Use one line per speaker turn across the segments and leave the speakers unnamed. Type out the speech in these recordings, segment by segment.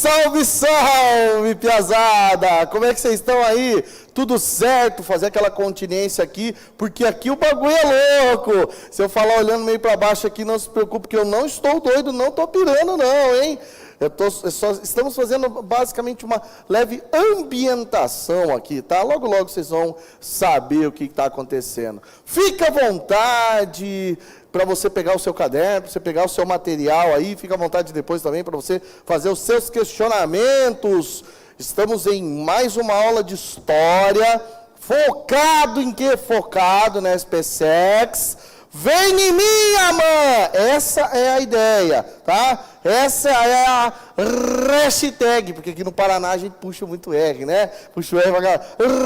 Salve, salve, piazada! Como é que vocês estão aí? Tudo certo? Fazer aquela continência aqui, porque aqui o bagulho é louco. Se eu falar olhando meio para baixo aqui, não se preocupe que eu não estou doido, não estou pirando não, hein? Estamos fazendo basicamente uma leve ambientação aqui, tá? Logo, logo vocês vão saber o que está acontecendo. Fica à vontade para você pegar o seu caderno, para você pegar o seu material aí, fica à vontade depois também para você fazer os seus questionamentos. Estamos em mais uma aula de história, focado em quê? Focado na SpaceX. Vem em mim, amã! Essa é a ideia, tá? Essa é a hashtag, porque aqui no Paraná a gente puxa muito R, né? Puxa o R pra cá.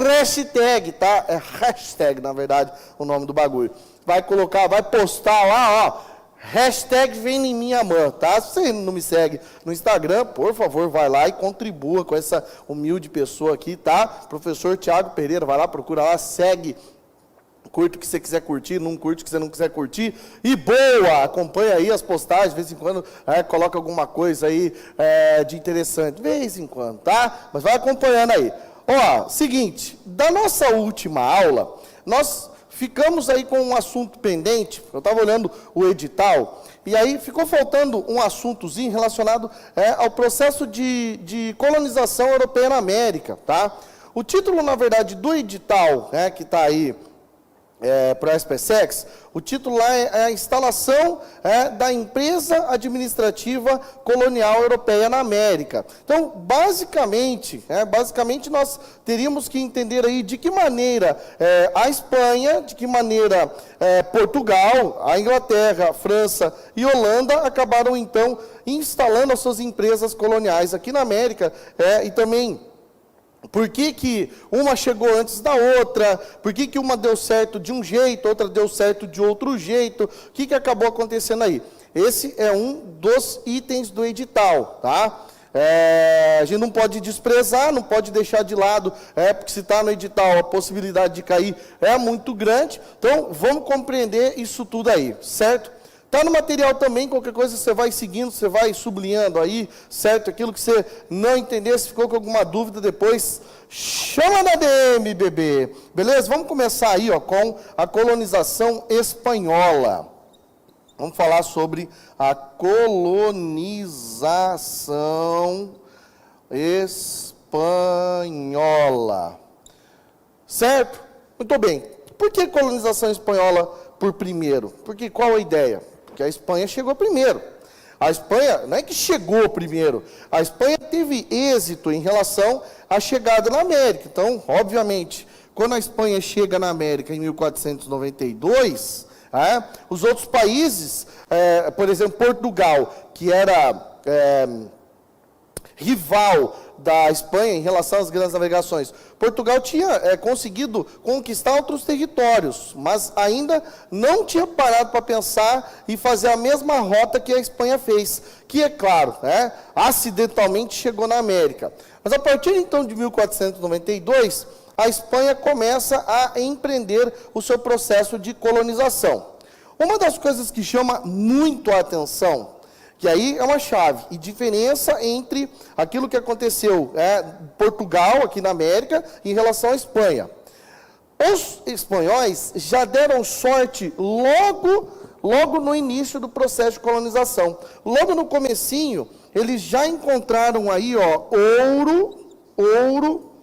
Hashtag, tá? É hashtag, na verdade, o nome do bagulho. Vai colocar, vai postar lá, ó. Hashtag vem em mim, amã, tá? Se você não me segue no Instagram, por favor, vai lá e contribua com essa humilde pessoa aqui, tá? Professor Tiago Pereira, vai lá, procura lá, segue. Curte o que você quiser curtir, não curte o que você não quiser curtir. E boa! Acompanha aí as postagens, de vez em quando coloca alguma coisa aí de interessante. De vez em quando, tá? Mas vai acompanhando aí. Ó, seguinte, da nossa última aula, nós ficamos aí com um assunto pendente. Eu estava olhando o edital, e aí ficou faltando um assuntozinho relacionado ao processo de colonização europeia na América, tá? O título, na verdade, do edital, que está aí, para a SpaceX, o título lá é a instalação da empresa administrativa colonial europeia na América. Então, basicamente nós teríamos que entender aí de que maneira a Espanha, de que maneira Portugal, a Inglaterra, a França e Holanda acabaram então instalando as suas empresas coloniais aqui na América e também por que uma chegou antes da outra, por que uma deu certo de um jeito, outra deu certo de outro jeito, o que acabou acontecendo aí? Esse é um dos itens do edital, tá? A gente não pode desprezar, não pode deixar de lado, porque se está no edital a possibilidade de cair é muito grande, então vamos compreender isso tudo aí, certo? Está no material também, qualquer coisa você vai seguindo, você vai sublinhando aí, certo? Aquilo que você não entender, se ficou com alguma dúvida depois, chama na DM, bebê. Beleza? Vamos começar aí com a colonização espanhola. Vamos falar sobre a colonização espanhola. Certo? Muito bem. Por que colonização espanhola por primeiro? Porque qual a ideia? Porque a Espanha chegou primeiro. A Espanha, não é que chegou primeiro, a Espanha teve êxito em relação à chegada na América. Então, obviamente, quando a Espanha chega na América em 1492, os outros países, por exemplo, Portugal, que era rival da Espanha em relação às grandes navegações. Portugal tinha conseguido conquistar outros territórios, mas ainda não tinha parado para pensar e fazer a mesma rota que a Espanha fez, que é claro, acidentalmente chegou na América. Mas a partir então de 1492, a Espanha começa a empreender o seu processo de colonização. Uma das coisas que chama muito a atenção, que aí é uma chave, e diferença entre aquilo que aconteceu Portugal, aqui na América, em relação à Espanha. Os espanhóis já deram sorte logo no início do processo de colonização. Logo no comecinho, eles já encontraram aí, ouro,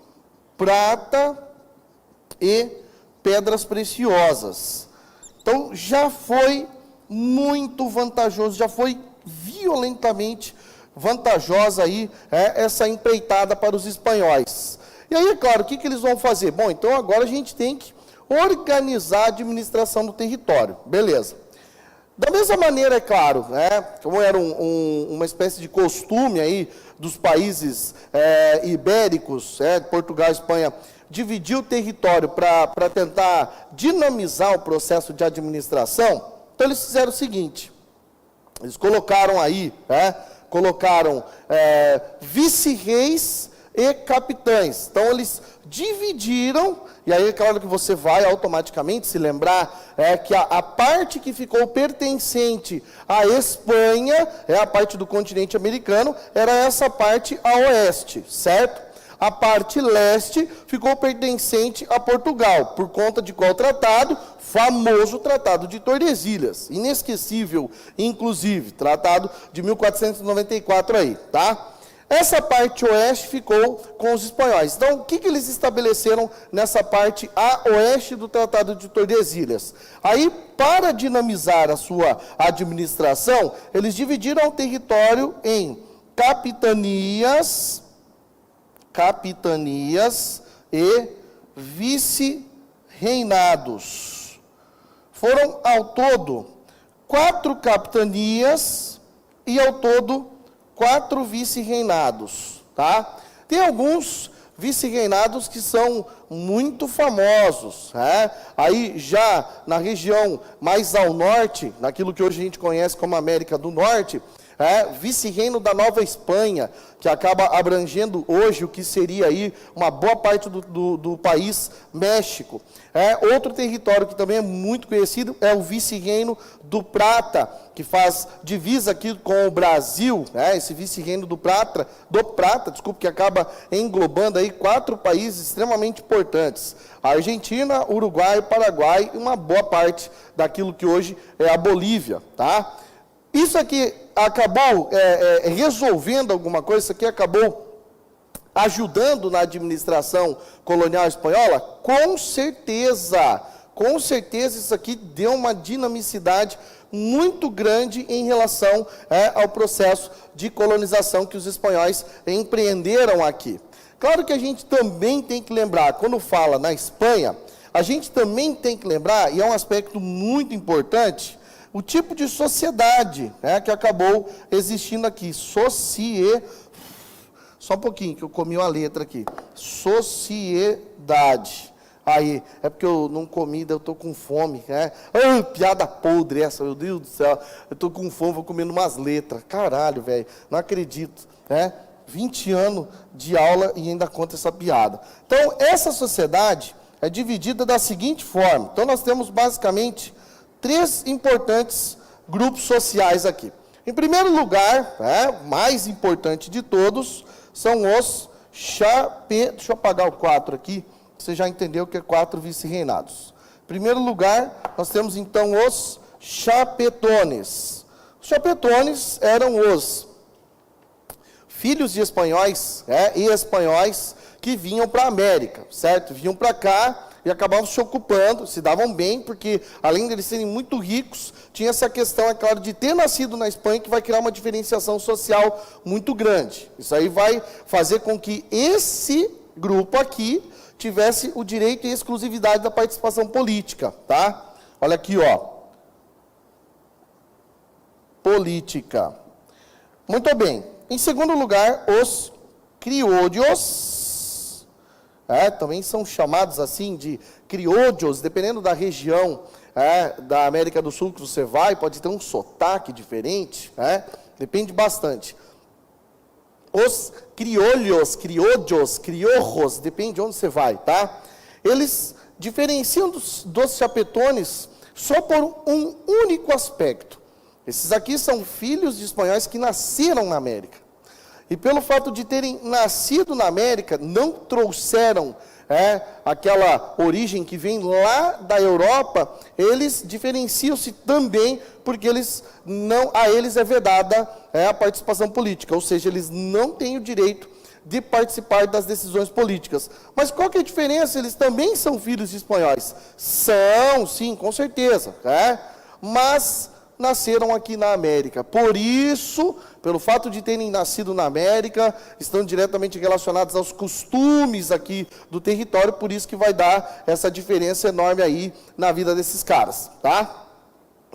prata e pedras preciosas. Então, já foi muito vantajoso, já foi violentamente vantajosa aí essa empreitada para os espanhóis. E aí, é claro, o que eles vão fazer? Bom, então agora a gente tem que organizar a administração do território. Beleza. Da mesma maneira, é claro, como era uma espécie de costume aí dos países ibéricos, Portugal e Espanha, dividir o território para tentar dinamizar o processo de administração, então eles fizeram o seguinte: eles colocaram aí, vice-reis e capitães. Então, eles dividiram, e aí é claro que você vai automaticamente se lembrar que a parte que ficou pertencente à Espanha, a parte do continente americano, era essa parte a oeste, certo? A parte leste ficou pertencente a Portugal, por conta de qual tratado? Famoso Tratado de Tordesilhas, inesquecível, inclusive, tratado de 1494 aí, tá? Essa parte oeste ficou com os espanhóis. Então, o que eles estabeleceram nessa parte a oeste do Tratado de Tordesilhas? Aí, para dinamizar a sua administração, eles dividiram o território em capitanias e vice-reinados. Foram, ao todo, 4 capitanias e, ao todo, 4 vice-reinados, tá? Tem alguns vice-reinados que são muito famosos, né? Aí, já na região mais ao norte, naquilo que hoje a gente conhece como América do Norte, vice-reino da Nova Espanha, que acaba abrangendo hoje o que seria aí uma boa parte do país México. Outro território que também é muito conhecido é o vice-reino do Prata, que faz divisa aqui com o Brasil, esse vice-reino do Prata, desculpe, que acaba englobando aí 4 países extremamente importantes: a Argentina, Uruguai, Paraguai e uma boa parte daquilo que hoje é a Bolívia, tá? Isso aqui acabou resolvendo alguma coisa, isso aqui acabou ajudando na administração colonial espanhola? Com certeza isso aqui deu uma dinamicidade muito grande em relação ao processo de colonização que os espanhóis empreenderam aqui. Claro que a gente também tem que lembrar, quando fala na Espanha, a gente também tem que lembrar, e é um aspecto muito importante, o tipo de sociedade que acabou existindo aqui. Só um pouquinho, que eu comi uma letra aqui. Sociedade. Aí, é porque eu não comi, eu estou com fome. Piada podre essa, meu Deus do céu. Eu estou com fome, vou comendo umas letras. Caralho, velho, não acredito. 20 anos de aula e ainda conta essa piada. Então, essa sociedade é dividida da seguinte forma. Então, nós temos basicamente 3 importantes grupos sociais aqui. Em primeiro lugar, mais importante de todos, são os Deixa eu apagar o 4 aqui, você já entendeu que é 4 vice-reinados. Em primeiro lugar, nós temos então os chapetones. Os chapetones eram os filhos de espanhóis e espanhóis que vinham para a América, certo? Vinham para cá e acabavam se ocupando, se davam bem, porque além de eles serem muito ricos, tinha essa questão, é claro, de ter nascido na Espanha, que vai criar uma diferenciação social muito grande. Isso aí vai fazer com que esse grupo aqui tivesse o direito e exclusividade da participação política, tá? Olha aqui, ó. Política. Muito bem. Em segundo lugar, os criollos. Também são chamados assim de criollos, dependendo da região da América do Sul que você vai, pode ter um sotaque diferente, depende bastante. Os criollos, criorros, depende de onde você vai, tá? Eles diferenciam dos chapetones só por um único aspecto. Esses aqui são filhos de espanhóis que nasceram na América. E pelo fato de terem nascido na América, não trouxeram aquela origem que vem lá da Europa, eles diferenciam-se também porque a eles é vedada a participação política, ou seja, eles não têm o direito de participar das decisões políticas. Mas qual que é a diferença? Eles também são filhos de espanhóis. São, sim, com certeza, mas nasceram aqui na América. Por isso, pelo fato de terem nascido na América, estão diretamente relacionados aos costumes aqui do território, por isso que vai dar essa diferença enorme aí na vida desses caras, tá?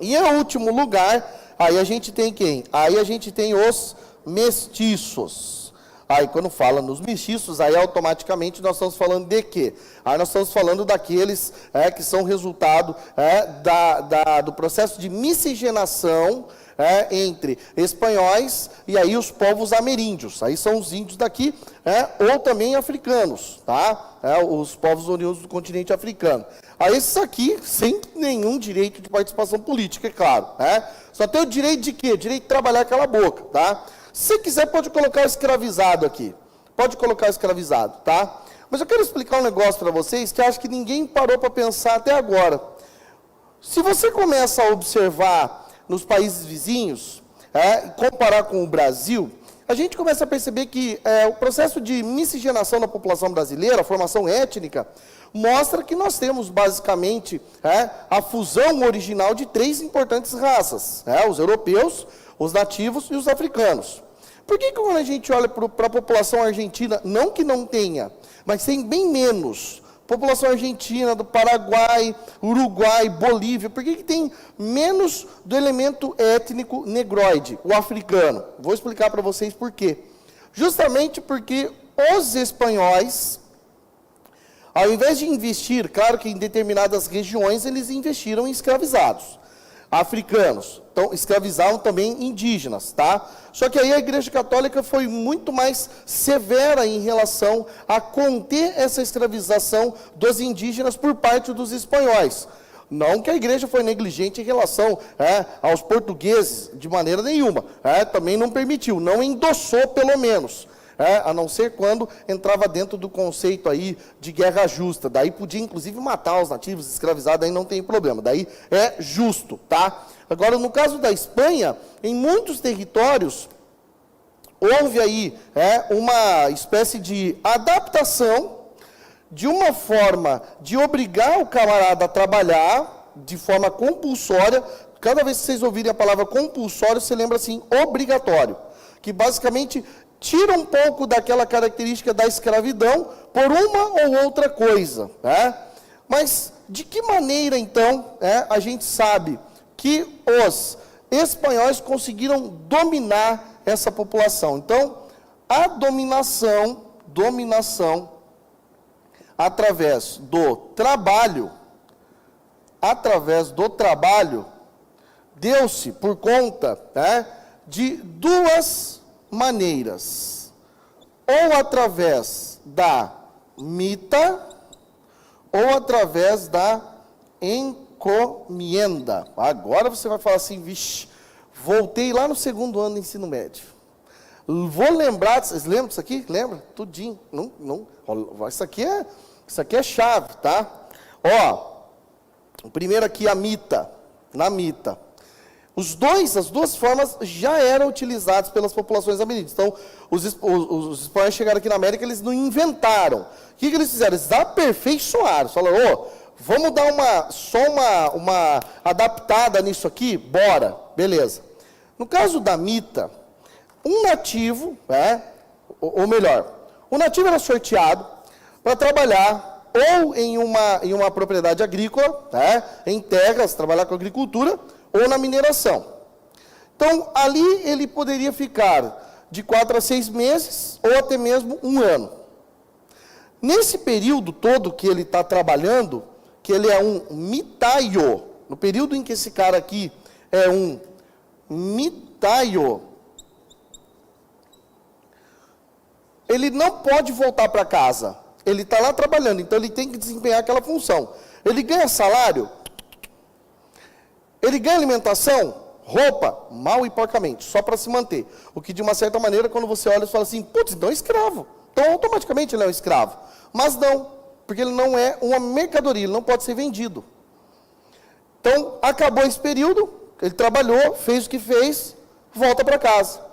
E em último lugar, aí a gente tem quem? Aí a gente tem os mestiços. Aí, quando fala nos mestiços, aí automaticamente nós estamos falando de quê? Aí nós estamos falando daqueles que são resultado do processo de miscigenação entre espanhóis e aí os povos ameríndios. Aí são os índios daqui, ou também africanos, tá? Os povos oriundos do continente africano. Aí esses aqui, sem nenhum direito de participação política, é claro. Só tem o direito de quê? Direito de trabalhar aquela boca, tá? Se quiser, pode colocar escravizado aqui. Pode colocar escravizado, tá? Mas eu quero explicar um negócio para vocês que eu acho que ninguém parou para pensar até agora. Se você começa a observar nos países vizinhos, comparar com o Brasil, a gente começa a perceber que o processo de miscigenação da população brasileira, a formação étnica, mostra que nós temos basicamente a fusão original de 3 importantes raças, os europeus, os nativos e os africanos. Por que quando a gente olha para a população argentina, não que não tenha, mas tem bem menos, população argentina, do Paraguai, Uruguai, Bolívia, por que tem menos do elemento étnico negroide, o africano? Vou explicar para vocês por quê. Justamente porque os espanhóis, ao invés de investir, claro que em determinadas regiões eles investiram em escravizados, africanos, então escravizavam também indígenas, tá? Só que aí a Igreja Católica foi muito mais severa em relação a conter essa escravização dos indígenas por parte dos espanhóis. Não que a Igreja foi negligente em relação aos portugueses, de maneira nenhuma, também não permitiu, não endossou pelo menos. A não ser quando entrava dentro do conceito aí de guerra justa, daí podia inclusive matar os nativos, escravizados, aí não tem problema, daí é justo, tá? Agora, no caso da Espanha, em muitos territórios, houve aí uma espécie de adaptação, de uma forma de obrigar o camarada a trabalhar de forma compulsória. Cada vez que vocês ouvirem a palavra compulsório, você lembra assim, obrigatório, que basicamente tira um pouco daquela característica da escravidão por uma ou outra coisa. Mas de que maneira, então, a gente sabe que os espanhóis conseguiram dominar essa população? Então, a dominação através do trabalho, deu-se por conta de 2 maneiras, ou através da mita, ou através da encomienda. Agora você vai falar assim, vixe, voltei lá no 2º ano do ensino médio. Vou lembrar, vocês lembram disso aqui? Lembra? Tudinho. Não, isso aqui é chave, tá? O primeiro aqui, a mita, na mita. As 2 formas já eram utilizadas pelas populações ameríndias. Então, os espanhóis chegaram aqui na América, eles não inventaram. O que eles fizeram? Eles aperfeiçoaram. Falaram, vamos dar uma adaptada nisso aqui? Bora, beleza. No caso da mita, um nativo, ou melhor, o nativo era sorteado para trabalhar ou em uma propriedade agrícola, em terras, trabalhar com agricultura, ou na mineração. Então, ali ele poderia ficar de 4 a 6 meses, ou até mesmo 1 ano. Nesse período todo que ele está trabalhando, que ele é um mitaio, no período em que esse cara aqui é um mitaio, ele não pode voltar para casa. Ele está lá trabalhando, então ele tem que desempenhar aquela função. Ele ganha salário? Ele ganha alimentação, roupa, mal e porcamente, só para se manter. O que, de uma certa maneira, quando você olha, você fala assim, putz, então é escravo. Então, automaticamente ele é um escravo. Mas não, porque ele não é uma mercadoria, ele não pode ser vendido. Então, acabou esse período, ele trabalhou, fez o que fez, volta para casa.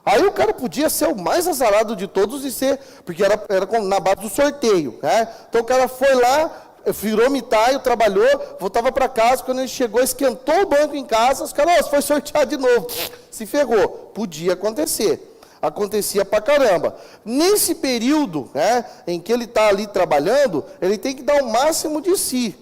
Aí o cara podia ser o mais azarado de todos e ser, porque era na base do sorteio. Então, o cara foi lá, virou mitaio, trabalhou, voltava para casa, quando ele chegou, esquentou o banco em casa, os caras, foi sorteado de novo, se ferrou. Podia acontecer, acontecia pra caramba. Nesse período, em que ele está ali trabalhando, ele tem que dar o máximo de si,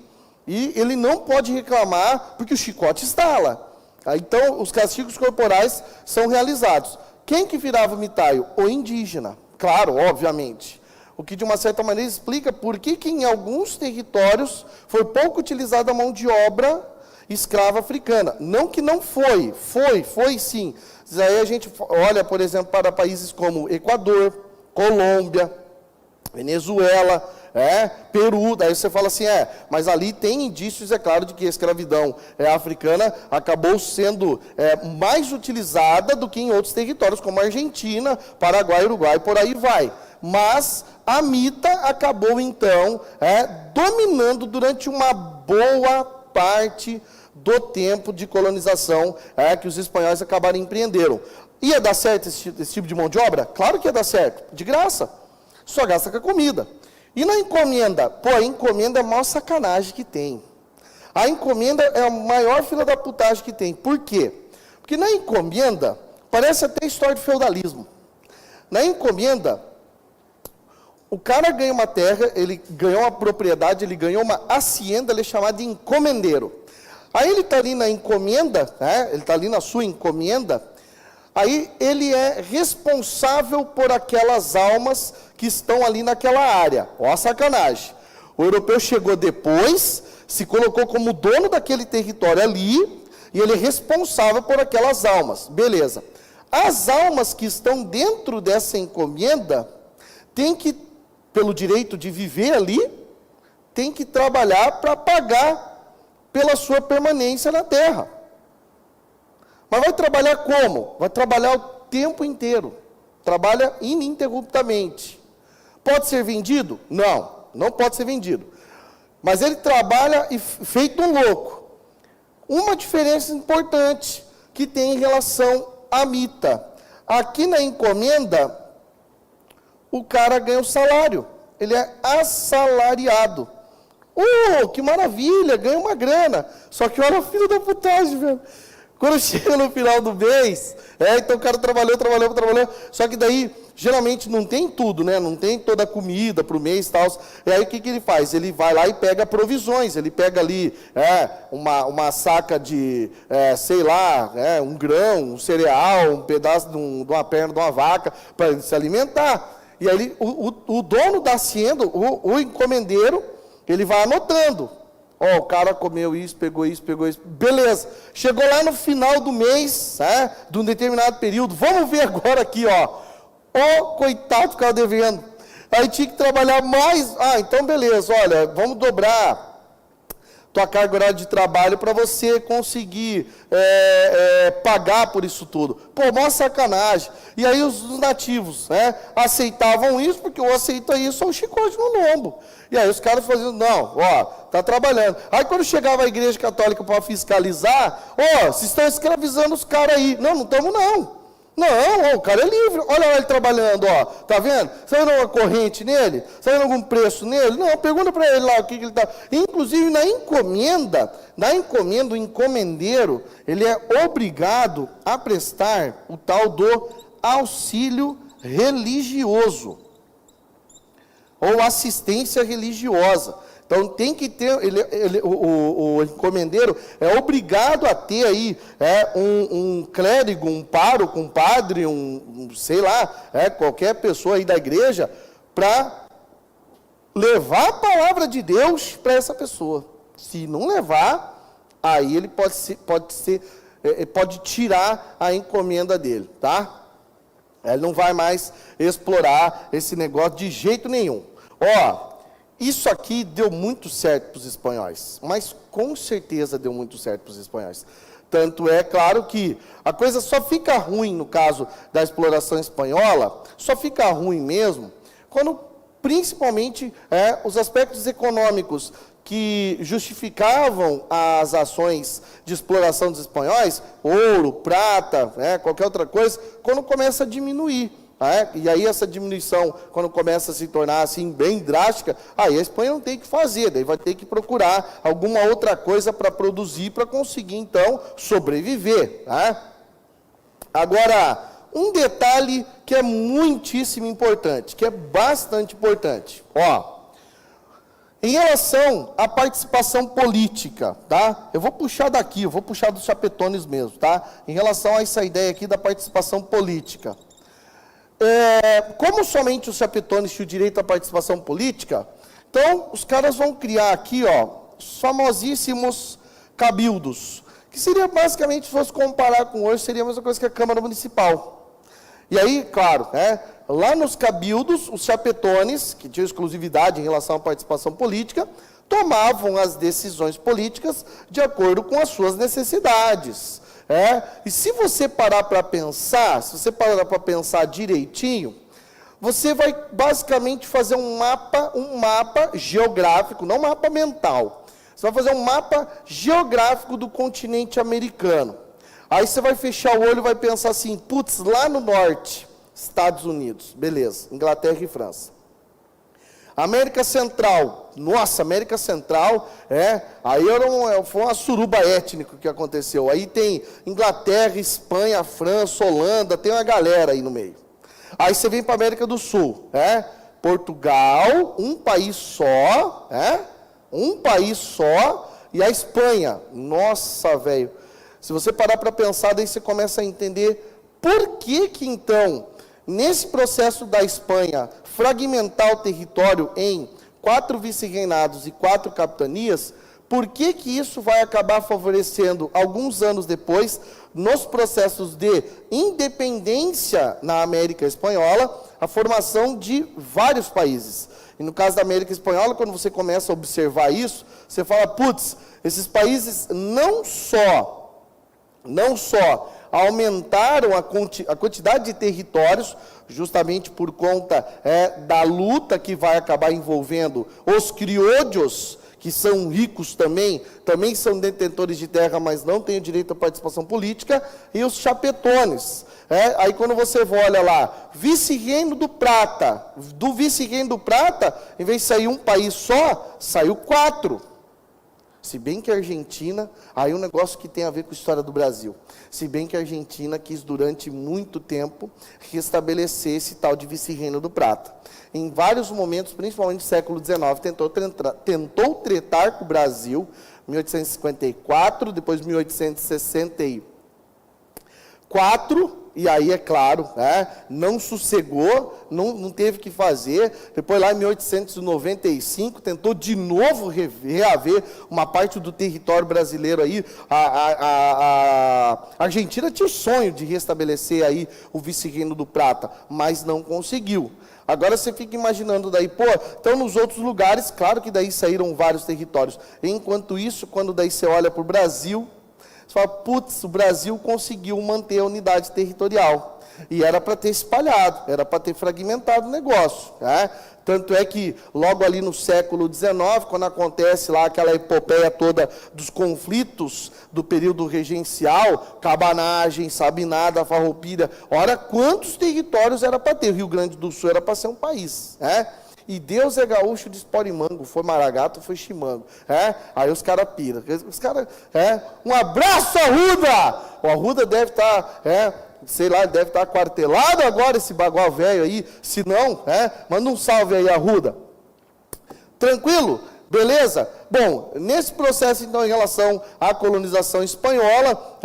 e ele não pode reclamar, porque o chicote estala. Então, os castigos corporais são realizados. Quem que virava o mitaio? O indígena, claro, obviamente. O que, de uma certa maneira, explica por que em alguns territórios foi pouco utilizada a mão de obra escrava africana. Não que não foi sim. Mas aí a gente olha, por exemplo, para países como Equador, Colômbia, Venezuela, Peru, daí você fala assim, mas ali tem indícios, é claro, de que a escravidão africana acabou sendo mais utilizada do que em outros territórios, como Argentina, Paraguai, Uruguai, por aí vai. Mas a mita acabou, então, dominando durante uma boa parte do tempo de colonização que os espanhóis acabaram empreenderam. Ia dar certo esse tipo de mão de obra? Claro que ia dar certo, de graça. Só gasta com a comida. E na encomenda? Pô, a encomenda é a maior sacanagem que tem. A encomenda é a maior fila da putagem que tem. Por quê? Porque na encomenda, parece até história de feudalismo. Na encomenda, o cara ganha uma terra, ele ganhou uma propriedade, ele ganhou uma hacienda, ele é chamado de encomendeiro. Aí ele está ali na encomenda, ele está ali na sua encomenda, aí ele é responsável por aquelas almas que estão ali naquela área. Ó a sacanagem. O europeu chegou depois, se colocou como dono daquele território ali, e ele é responsável por aquelas almas. Beleza. As almas que estão dentro dessa encomenda, têm que, pelo direito de viver ali, tem que trabalhar para pagar pela sua permanência na terra. Mas vai trabalhar como? Vai trabalhar o tempo inteiro. Trabalha ininterruptamente. Pode ser vendido? Não, não pode ser vendido. Mas ele trabalha feito um louco. Uma diferença importante que tem em relação à mita. Aqui na encomenda, o cara ganha o salário. Ele é assalariado. Que maravilha, ganha uma grana. Só que olha o filho da putagem, velho. Quando chega no final do mês, então o cara trabalhou. Só que daí, geralmente, não tem tudo, né? Não tem toda a comida para o mês e tal. E aí, o que ele faz? Ele vai lá e pega provisões. Ele pega ali uma saca de, sei lá, um grão, um cereal, um pedaço de uma perna de uma vaca, para ele se alimentar. E aí, o dono da hacienda, o encomendeiro, ele vai anotando. O cara comeu isso, pegou isso. Beleza. Chegou lá no final do mês, de um determinado período. Vamos ver agora aqui, coitado, ficava devendo. Aí tinha que trabalhar mais. Então beleza, olha, vamos dobrar tua carga horária de trabalho para você conseguir pagar por isso tudo. Pô, mó sacanagem. E aí os nativos aceitavam isso, porque eu aceito isso, é um chicote no lombo. E aí os caras faziam, não, tá trabalhando. Aí quando chegava a igreja católica para fiscalizar, vocês estão escravizando os caras aí. Não estamos não. Não, o cara é livre. Olha lá ele trabalhando, tá vendo? Você vendo uma corrente nele? Você vendo algum preço nele? Não, pergunta para ele lá o que ele está. Inclusive na encomenda, o encomendeiro, ele é obrigado a prestar o tal do auxílio religioso ou assistência religiosa. Então tem que ter, o encomendeiro é obrigado a ter aí um clérigo, um pároco, um padre, sei lá, qualquer pessoa aí da igreja, para levar a palavra de Deus para essa pessoa. Se não levar, aí ele pode tirar a encomenda dele, tá? Ele não vai mais explorar esse negócio de jeito nenhum. Isso aqui deu muito certo para os espanhóis, mas com certeza deu muito certo para os espanhóis. Tanto é, claro, que a coisa só fica ruim, no caso da exploração espanhola, só fica ruim mesmo, quando, principalmente, os aspectos econômicos que justificavam as ações de exploração dos espanhóis, ouro, prata, qualquer outra coisa, quando começa a diminuir. E aí essa diminuição, quando começa a se tornar assim bem drástica, aí a Espanha não tem o que fazer, daí vai ter que procurar alguma outra coisa para produzir, para conseguir então sobreviver. Agora, um detalhe que é muitíssimo importante, que é bastante importante. Em relação à participação política, tá? Eu vou puxar daqui, eu vou puxar dos chapetones mesmo, tá? Em relação a essa ideia aqui da participação política. Como somente os chapetones tinham direito à participação política, então os caras vão criar aqui, ó, os famosíssimos cabildos, que seria basicamente, se fosse comparar com hoje, seria a mesma coisa que a Câmara Municipal. E aí, claro, lá nos cabildos, os chapetones, que tinham exclusividade em relação à participação política, tomavam as decisões políticas de acordo com as suas necessidades. E se você parar para pensar, direitinho, você vai basicamente fazer um mapa geográfico, não um mapa mental. Você vai fazer um mapa geográfico do continente americano. Aí você vai fechar o olho e vai pensar assim, putz, lá no norte, Estados Unidos, beleza, Inglaterra e França. América Central, nossa, América Central, aí foi uma suruba étnica que aconteceu. Aí tem Inglaterra, Espanha, França, Holanda, tem uma galera aí no meio. Aí você vem para a América do Sul, Portugal, um país só, e a Espanha, nossa, velho. Se você parar para pensar, daí você começa a entender por que então, nesse processo da Espanha, fragmentar o território em 4 vice-reinados e 4 capitanias, por que isso vai acabar favorecendo, alguns anos depois, nos processos de independência na América Espanhola, a formação de vários países. E no caso da América Espanhola, quando você começa a observar isso, você fala, putz, esses países não só aumentaram a quantidade de territórios, justamente por conta da luta que vai acabar envolvendo os criollos, que são ricos também são detentores de terra, mas não têm direito à participação política, e os chapetones. Aí quando você olha lá, vice-reino do Prata, do vice-reino do Prata, em vez de sair um país só, saiu 4. Se bem que a Argentina, aí um negócio que tem a ver com a história do Brasil, se bem que a Argentina quis durante muito tempo restabelecer esse tal de vice-reino do Prata. Em vários momentos, principalmente no século XIX, tentou tretar com o Brasil, 1854, depois 1864, e aí, é claro, não sossegou, não teve que fazer. Depois, lá em 1895, tentou de novo reaver uma parte do território brasileiro aí. A Argentina tinha o sonho de restabelecer aí o vice-reino do Prata, mas não conseguiu. Agora você fica imaginando daí, então nos outros lugares, claro que daí saíram vários territórios. Enquanto isso, quando daí você olha para o Brasil, você fala, putz, o Brasil conseguiu manter a unidade territorial. E era para ter espalhado, era para ter fragmentado o negócio. Tanto é que, logo ali no século XIX, quando acontece lá aquela epopeia toda dos conflitos do período regencial, Cabanagem, Sabinada, Farroupilha, ora, quantos territórios era para ter? O Rio Grande do Sul era para ser um país, E Deus é gaúcho de Esporimango, foi Maragato, foi Chimango. Aí os caras piram. Os caras, um abraço, Arruda! O Arruda deve estar, sei lá, deve estar aquartelado agora, esse bagual velho aí. Se não, manda um salve aí, Arruda. Tranquilo? Beleza? Bom, nesse processo, então, em relação à colonização espanhola,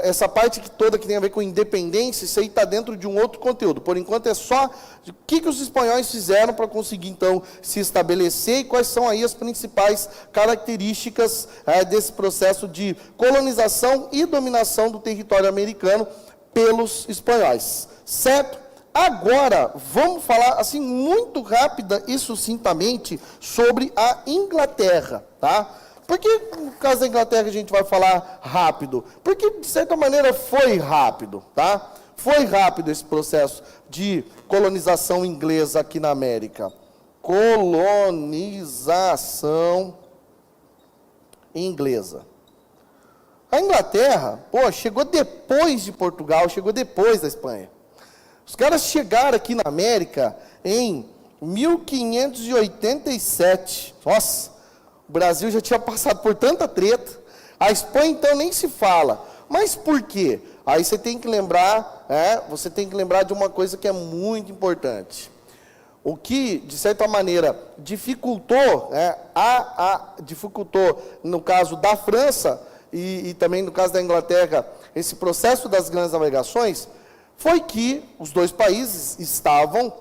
essa parte toda que tem a ver com independência, isso aí está dentro de um outro conteúdo. Por enquanto, é só o que os espanhóis fizeram para conseguir, então, se estabelecer e quais são aí as principais características desse processo de colonização e dominação do território americano pelos espanhóis. Certo? Agora, vamos falar, assim, muito rápida e sucintamente sobre a Inglaterra, tá? Por que, no caso da Inglaterra, a gente vai falar rápido? Porque, de certa maneira, foi rápido, tá? Foi rápido esse processo de colonização inglesa aqui na América. Colonização inglesa. A Inglaterra, chegou depois de Portugal, chegou depois da Espanha. Os caras chegaram aqui na América em 1587. Nossa, o Brasil já tinha passado por tanta treta. A Espanha, então, nem se fala. Mas por quê? Aí você tem que lembrar, de uma coisa que é muito importante. o que, de certa maneira, dificultou, né, dificultou, no caso da França e também no caso da Inglaterra, esse processo das grandes navegações, foi que os dois países estavam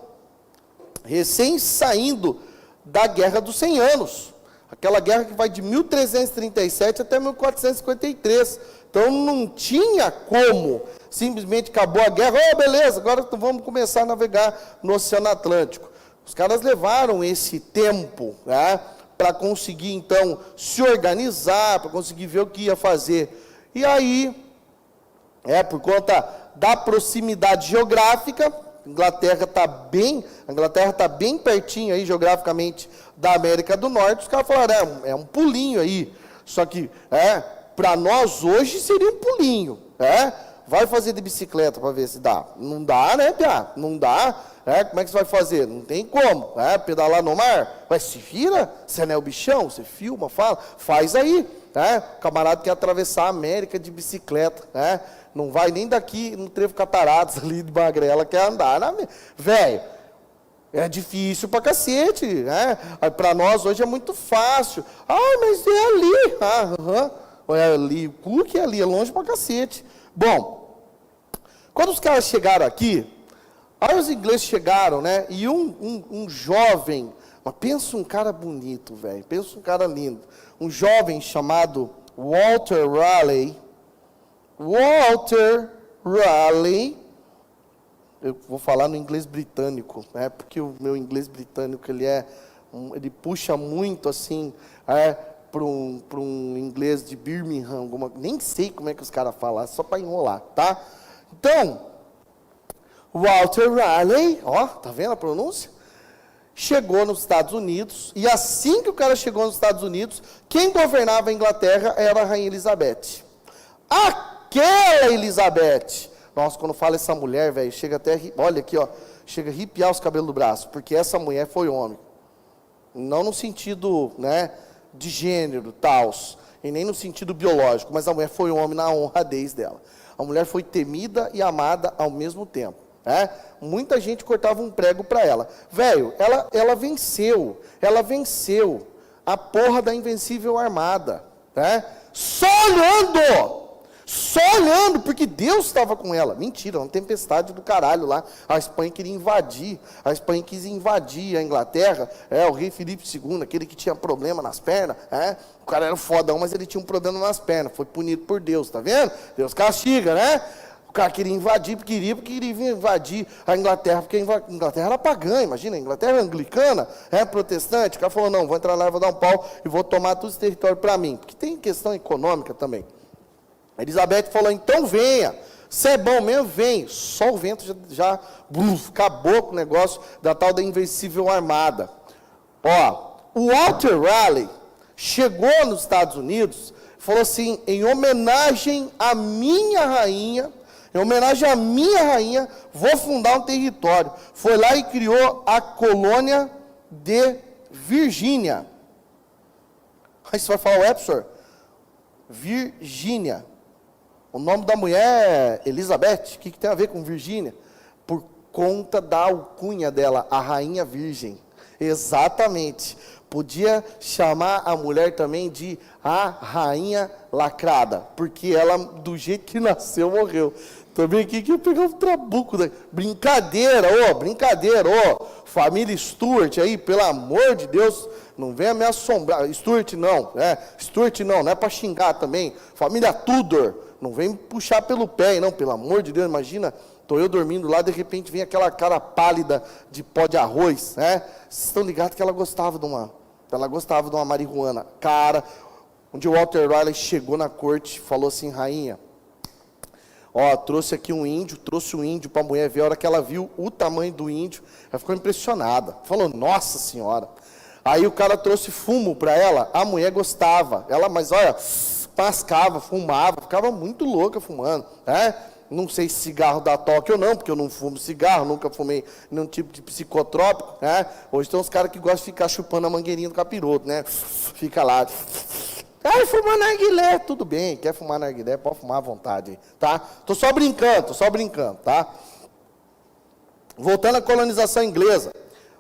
recém saindo da Guerra dos 100 Anos. Aquela guerra que vai de 1337 até 1453. Então, não tinha como, simplesmente acabou a guerra, beleza, agora vamos começar a navegar no Oceano Atlântico. Os caras levaram esse tempo, né, para conseguir, então, se organizar, para conseguir ver o que ia fazer. E aí, por conta da proximidade geográfica, a Inglaterra está bem pertinho aí, geograficamente, da América do Norte. Os caras falaram, é um pulinho aí. Só que, para nós hoje seria um pulinho. Vai fazer de bicicleta para ver se dá. Não dá, né, Piá? Não dá. Como é que você vai fazer? Não tem como. Pedalar no mar? Mas se vira, você não é o bichão, você filma, fala, faz aí. O camarada quer atravessar a América de bicicleta. Não vai nem daqui no Trevo Cataratas, ali de Magrela, quer andar. Velho, é difícil pra cacete, né? Para nós hoje é muito fácil. Mas é ali. É ali, o Cook é ali, é longe pra cacete. Bom, quando os caras chegaram aqui, aí os ingleses chegaram, né? E um jovem, mas pensa um cara bonito, velho, pensa um cara lindo. Um jovem chamado Walter Raleigh. Eu vou falar no inglês britânico, né? Porque o meu inglês britânico ele puxa muito assim, para um inglês de Birmingham, nem sei como é que os caras falam, só para enrolar, tá? Então, Walter Raleigh, tá vendo a pronúncia? Chegou nos Estados Unidos, e assim que o cara chegou nos Estados Unidos, quem governava a Inglaterra era a Rainha Elizabeth. Aquela Elizabeth! Nossa, quando fala essa mulher, velho, chega até, olha aqui, chega a arrepiar os cabelos do braço, porque essa mulher foi homem. Não no sentido, né, de gênero, tals, e nem no sentido biológico, mas a mulher foi homem na honradez dela. A mulher foi temida e amada ao mesmo tempo. Muita gente cortava um prego para ela. Velho, ela venceu a porra da Invencível Armada. Só olhando, porque Deus estava com ela. Mentira, uma tempestade do caralho lá. A Espanha queria invadir. A Espanha quis invadir a Inglaterra. O rei Filipe II, aquele que tinha problema nas pernas. O cara era fodão, mas ele tinha um problema nas pernas. Foi punido por Deus, tá vendo? Deus castiga, né? O cara queria invadir, porque queria invadir a Inglaterra, porque a Inglaterra era pagã, imagina, a Inglaterra é anglicana, protestante. O cara falou, não, vou entrar lá, vou dar um pau e vou tomar todo esse território para mim. Porque tem questão econômica também. A Elizabeth falou, então venha, você é bom mesmo, vem. Só o vento já acabou com o negócio da tal da Invencível Armada. O Walter Raleigh chegou nos Estados Unidos, falou assim, em homenagem à minha rainha, vou fundar um território. Foi lá e criou a colônia de Virgínia. Aí você vai falar, professor, Virgínia. O nome da mulher é Elizabeth. O que tem a ver com Virgínia? Por conta da alcunha dela, a Rainha Virgem. Exatamente. Podia chamar a mulher também de a Rainha Lacrada, porque ela, do jeito que nasceu, morreu. Também aqui que eu pegar um trabuco. Brincadeira. Família Stuart aí, pelo amor de Deus, não venha me assombrar. Stuart não é para xingar também. Família Tudor, não vem me puxar pelo pé, não, pelo amor de Deus, imagina. Estou eu dormindo lá, de repente vem aquela cara pálida de pó de arroz, né? Vocês estão ligados que ela gostava de uma marihuana. Cara, onde o Walter Raleigh chegou na corte, falou assim, rainha, trouxe aqui um índio, para a mulher ver. A hora que ela viu o tamanho do índio, ela ficou impressionada. Falou, nossa senhora. Aí o cara trouxe fumo para ela, a mulher gostava. Mas olha, pascava, fumava, ficava muito louca fumando, Não sei se cigarro dá toque ou não, porque eu não fumo cigarro, nunca fumei nenhum tipo de psicotrópico, Hoje tem uns caras que gostam de ficar chupando a mangueirinha do capiroto, Fica lá. Fumar narguilé, tudo bem, quer fumar narguilé, pode fumar à vontade, tá? Tô só brincando, tá? Voltando à colonização inglesa.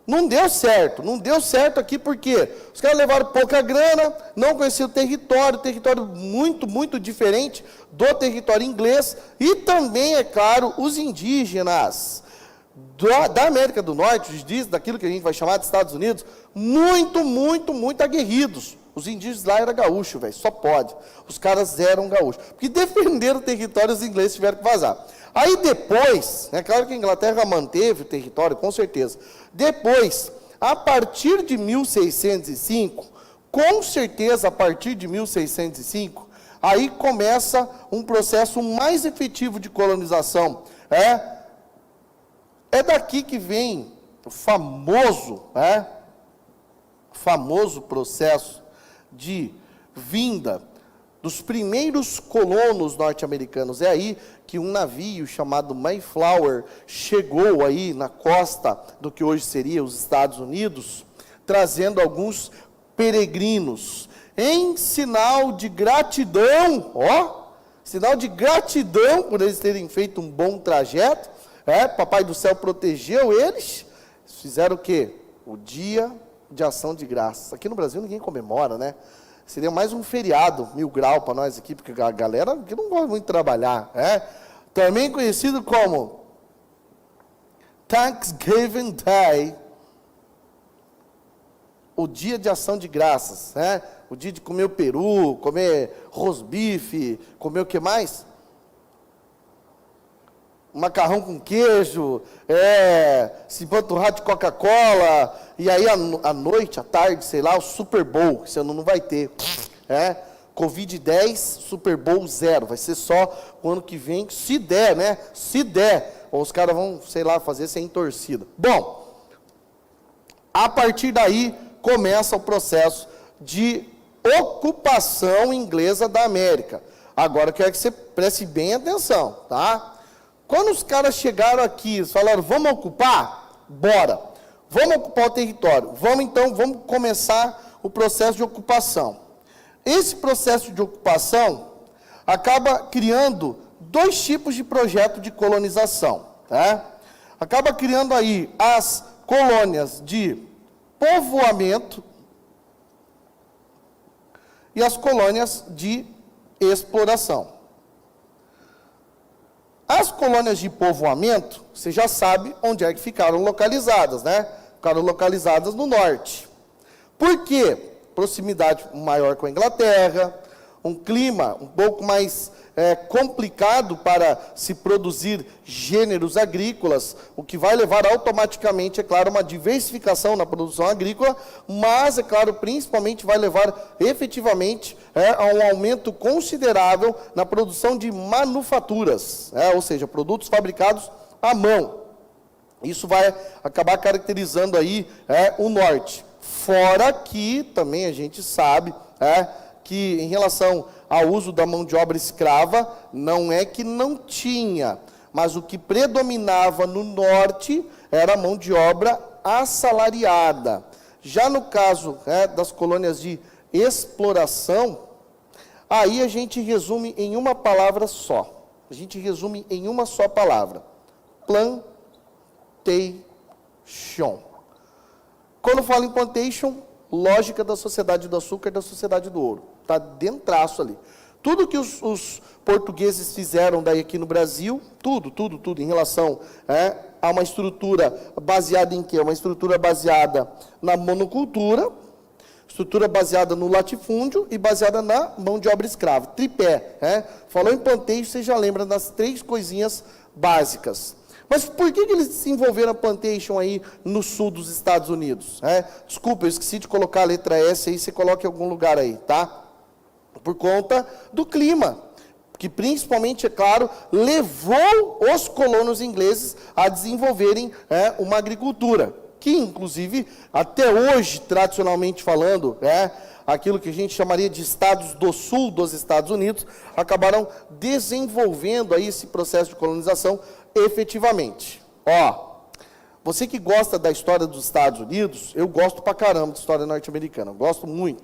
Não deu certo aqui porque os caras levaram pouca grana, não conheciam o território muito, muito diferente do território inglês, e também, é claro, os indígenas da América do Norte, daquilo que a gente vai chamar de Estados Unidos, muito, muito, muito aguerridos. Os indígenas lá eram gaúchos, velho, só pode. Os caras eram gaúchos. Porque defenderam o território, os ingleses tiveram que vazar. Aí depois, é claro que a Inglaterra manteve o território, com certeza. Depois, a partir de 1605, com certeza a partir de 1605, aí começa um processo mais efetivo de colonização. É daqui que vem o famoso processo de vinda dos primeiros colonos norte-americanos. É aí que um navio chamado Mayflower chegou aí na costa do que hoje seria os Estados Unidos, trazendo alguns peregrinos, em sinal de gratidão, sinal de gratidão por eles terem feito um bom trajeto. Papai do céu protegeu eles. Fizeram o quê? O dia de ação de graças. Aqui no Brasil ninguém comemora, né? Seria mais um feriado, 1000 graus para nós aqui, porque a galera que não gosta muito de trabalhar. Também conhecido como Thanksgiving Day, o dia de ação de graças. O dia de comer o peru, comer rosbife, comer o que mais? Macarrão com queijo, se empanturrar de Coca-Cola, e aí à noite, à tarde, sei lá, o Super Bowl, que você não vai ter. Covid-10, Super Bowl 0, vai ser só o ano que vem, se der, né? Se der, ou os caras vão, sei lá, fazer sem torcida. Bom, a partir daí começa o processo de ocupação inglesa da América. Agora eu quero que você preste bem atenção, tá? Quando os caras chegaram aqui, eles falaram, vamos ocupar? Bora. Vamos ocupar o território. Vamos começar o processo de ocupação. Esse processo de ocupação acaba criando dois tipos de projeto de colonização. Acaba criando aí as colônias de povoamento e as colônias de exploração. As colônias de povoamento, você já sabe onde é que ficaram localizadas, né? Ficaram localizadas no norte. Por quê? Proximidade maior com a Inglaterra, um clima um pouco mais complicado para se produzir gêneros agrícolas, o que vai levar automaticamente, é claro, uma diversificação na produção agrícola, mas, é claro, principalmente vai levar efetivamente a um aumento considerável na produção de manufaturas, ou seja, produtos fabricados à mão. Isso vai acabar caracterizando aí o norte. Fora que também a gente sabe que em relação ao uso da mão de obra escrava, não é que não tinha, mas o que predominava no norte era a mão de obra assalariada. Já no caso das colônias de exploração, aí a gente resume em uma palavra só. A gente resume em uma só palavra. Plantation. Quando falo em plantation, lógica da sociedade do açúcar e da sociedade do ouro. Está dentraço ali. Tudo que os portugueses fizeram daí aqui no Brasil, tudo em relação a uma estrutura baseada em quê? Uma estrutura baseada na monocultura, estrutura baseada no latifúndio e baseada na mão de obra escrava. Tripé. Falou em plantation, você já lembra das 3 coisinhas básicas. Mas por que eles desenvolveram a plantation aí no sul dos Estados Unidos? Desculpa, eu esqueci de colocar a letra S aí, você coloca em algum lugar aí, tá? Por conta do clima, que principalmente, é claro, levou os colonos ingleses a desenvolverem uma agricultura, que inclusive, até hoje, tradicionalmente falando, aquilo que a gente chamaria de estados do sul dos Estados Unidos, acabaram desenvolvendo aí esse processo de colonização efetivamente. Você que gosta da história dos Estados Unidos, eu gosto pra caramba de história norte-americana, eu gosto muito.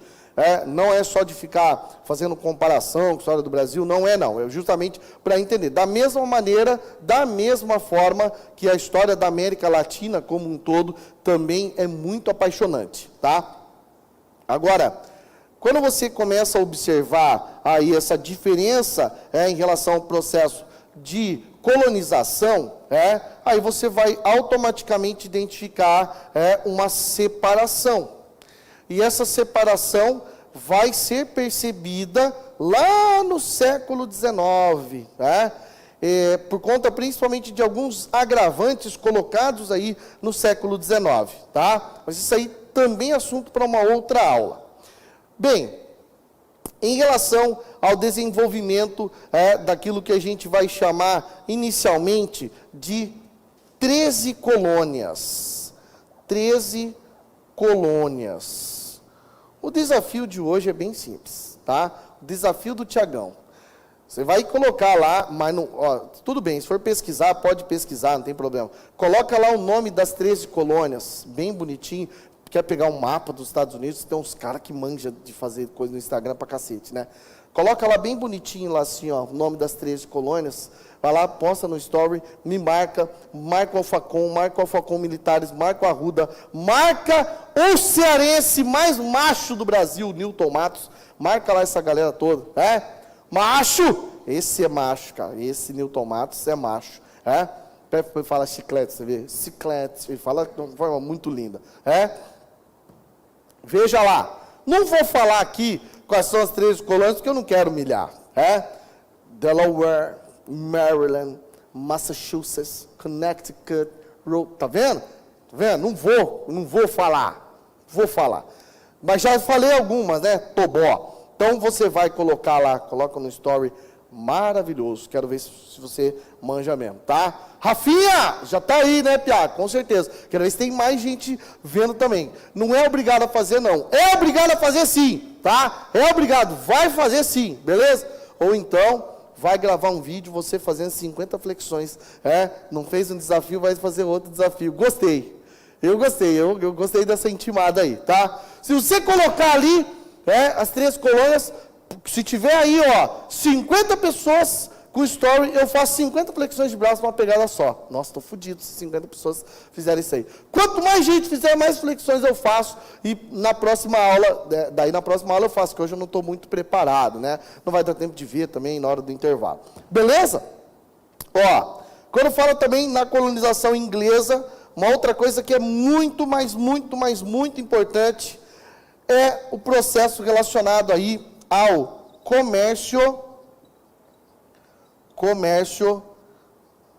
não é só de ficar fazendo comparação com a história do Brasil, não é justamente para entender. Da mesma maneira, da mesma forma que a história da América Latina como um todo também é muito apaixonante, tá? Agora, quando você começa a observar aí essa diferença em relação ao processo de colonização, aí você vai automaticamente identificar uma separação. E essa separação vai ser percebida lá no século XIX, por conta principalmente de alguns agravantes colocados aí no século XIX, tá? Mas isso aí também é assunto para uma outra aula. Bem, em relação ao desenvolvimento daquilo que a gente vai chamar inicialmente de 13 colônias. 13 colônias. O desafio de hoje é bem simples, tá? O desafio do Tiagão. Você vai colocar lá, mas não, tudo bem, se for pesquisar, pode pesquisar, não tem problema. Coloca lá o nome das 13 colônias, bem bonitinho. Quer pegar um mapa dos Estados Unidos, tem uns caras que manjam de fazer coisa no Instagram pra cacete, né? Coloca lá bem bonitinho, lá assim, o nome das 13 colônias, vai lá, posta no story, me marca o Alfacom Militares, marca o Arruda, marca o cearense mais macho do Brasil, Newton Matos, marca lá essa galera toda, Macho! Esse é macho, cara, esse Newton Matos é macho, Depois fala chiclete, você vê? Chiclete, ele fala de uma forma muito linda, Veja lá, não vou falar aqui quais são as 13 colônias, porque eu não quero humilhar. Delaware, Maryland, Massachusetts, Connecticut, tá vendo? Tá vendo? Não vou falar. Vou falar. Mas já falei algumas, né? Tobó. Então você vai colocar lá, coloca no story, maravilhoso. Quero ver se você manja mesmo, tá? Rafinha, já tá aí, né, Piá? Com certeza. Quero ver se tem mais gente vendo também. Não é obrigado a fazer, não. É obrigado a fazer sim, tá? É obrigado, vai fazer sim, beleza? Ou então, vai gravar um vídeo, você fazendo 50 flexões. Não fez um desafio, vai fazer outro desafio. Gostei. Eu gostei dessa intimada aí, tá? Se você colocar ali, as 13 colônias, se tiver aí, 50 pessoas com story, eu faço 50 flexões de braço numa pegada só. Nossa, estou fodido se 50 pessoas fizerem isso aí. Quanto mais gente fizer, mais flexões eu faço. E na próxima aula, na próxima aula eu faço, que hoje eu não estou muito preparado, né? Não vai dar tempo de ver também na hora do intervalo. Beleza? Quando fala também na colonização inglesa, uma outra coisa que é muito importante é o processo relacionado aí ao comércio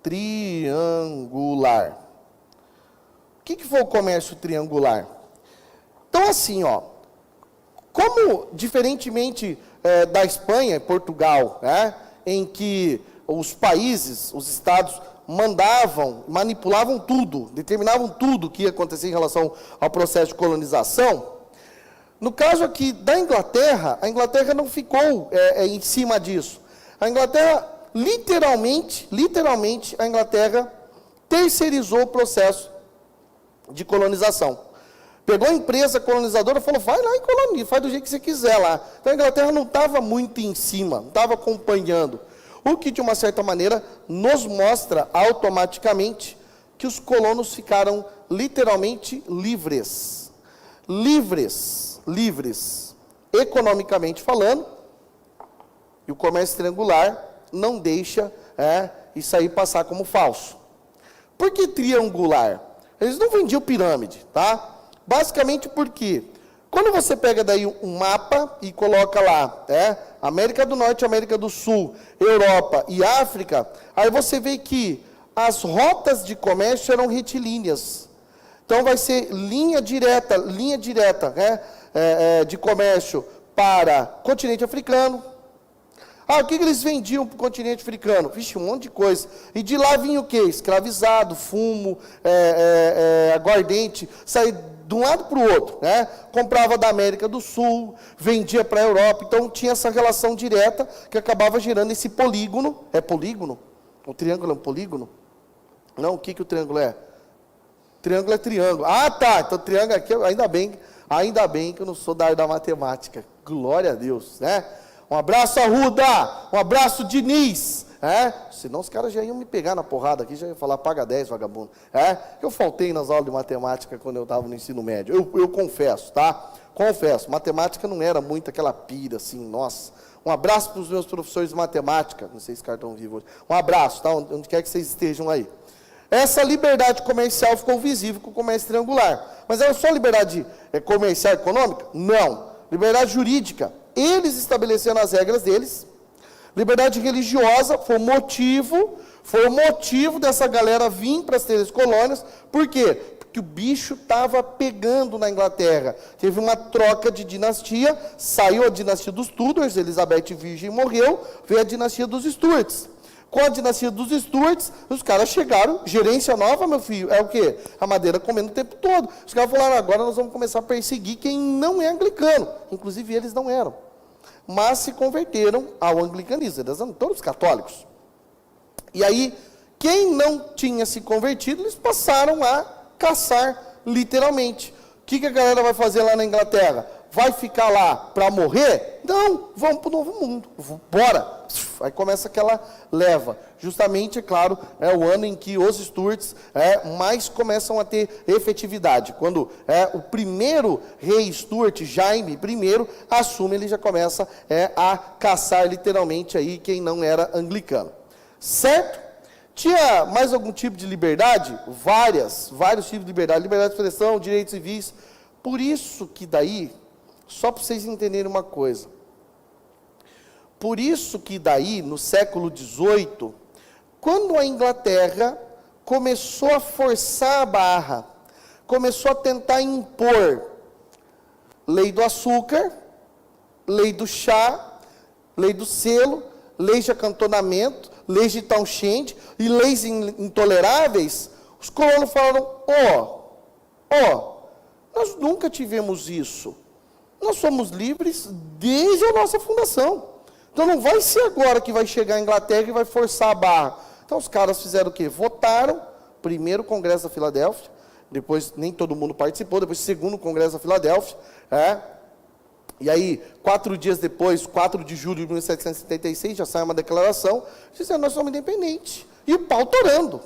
triangular. O que foi o comércio triangular? Então, assim, como, diferentemente da Espanha e Portugal, em que os países, os estados, manipulavam tudo, determinavam tudo que ia acontecer em relação ao processo de colonização, no caso aqui da Inglaterra, a Inglaterra não ficou em cima disso. A Inglaterra, literalmente, a Inglaterra terceirizou o processo de colonização. Pegou a empresa colonizadora e falou, vai lá e coloniza, faz do jeito que você quiser lá. Então a Inglaterra não estava muito em cima, não estava acompanhando. O que, de uma certa maneira, nos mostra automaticamente que os colonos ficaram literalmente livres. Livres, economicamente falando, e o comércio triangular não deixa isso aí passar como falso. Por que triangular? Eles não vendiam pirâmide, tá? Basicamente porque, quando você pega daí um mapa e coloca lá, América do Norte, América do Sul, Europa e África, aí você vê que as rotas de comércio eram retilíneas. Então, vai ser linha direta, de comércio para continente africano. O que eles vendiam para o continente africano? Vixe, um monte de coisa. E de lá vinha o quê? Escravizado, fumo, aguardente, saía de um lado para o outro. Comprava da América do Sul, vendia para a Europa. Então, tinha essa relação direta que acabava gerando esse polígono. É polígono? O triângulo é um polígono? Não, o que o triângulo é? Triângulo é triângulo. Tá. Então, triângulo aqui, ainda bem. Ainda bem que eu não sou da área da matemática. Glória a Deus, né? Um abraço, Arruda! Um abraço, Diniz! Senão os caras já iam me pegar na porrada aqui, já iam falar, paga 10, vagabundo. Eu faltei nas aulas de matemática quando eu estava no ensino médio. Eu confesso, tá? Confesso, matemática não era muito aquela pira, assim, nossa. Um abraço para os meus professores de matemática. Não sei se os caras estão vivos hoje. Um abraço, tá? Onde quer que vocês estejam aí. Essa liberdade comercial ficou visível com o comércio triangular. Mas era só liberdade comercial e econômica? Não. Liberdade jurídica. Eles estabeleceram as regras deles. Liberdade religiosa foi o motivo dessa galera vir para as 13 colônias. Por quê? Porque o bicho estava pegando na Inglaterra. Teve uma troca de dinastia, saiu a dinastia dos Tudors, Elizabeth Virgem morreu, veio a dinastia dos Stuarts. Com a dinastia dos Stuarts, os caras chegaram, gerência nova, meu filho, é o quê? A madeira comendo o tempo todo. Os caras falaram, agora nós vamos começar a perseguir quem não é anglicano. Inclusive, eles não eram. Mas se converteram ao anglicanismo, eles eram todos católicos. E aí, quem não tinha se convertido, eles passaram a caçar, literalmente. O que a galera vai fazer lá na Inglaterra? Vai ficar lá para morrer? Não, vamos para o Novo Mundo, bora. Aí começa aquela leva. Justamente, é claro, é o ano em que os Stuarts mais começam a ter efetividade. Quando o primeiro rei Stuart, Jaime I, assume, ele já começa a caçar literalmente aí quem não era anglicano. Certo? Tinha mais algum tipo de liberdade? Vários tipos de liberdade. Liberdade de expressão, direitos civis. Por isso que daí, só para vocês entenderem uma coisa, por isso que daí, no século XVIII, quando a Inglaterra começou a forçar a barra, começou a tentar impor lei do açúcar, lei do chá, lei do selo, lei de acantonamento, leis de Townshend e leis intoleráveis, os colonos falaram, nós nunca tivemos isso. Nós somos livres desde a nossa fundação. Então não vai ser agora que vai chegar a Inglaterra e vai forçar a barra. Então os caras fizeram o quê? Votaram, primeiro o Congresso da Filadélfia, depois nem todo mundo participou, depois segundo Congresso da Filadélfia, e aí, 4 dias depois, 4 de julho de 1776, já sai uma declaração, dizendo, nós somos independentes. E o pau torando,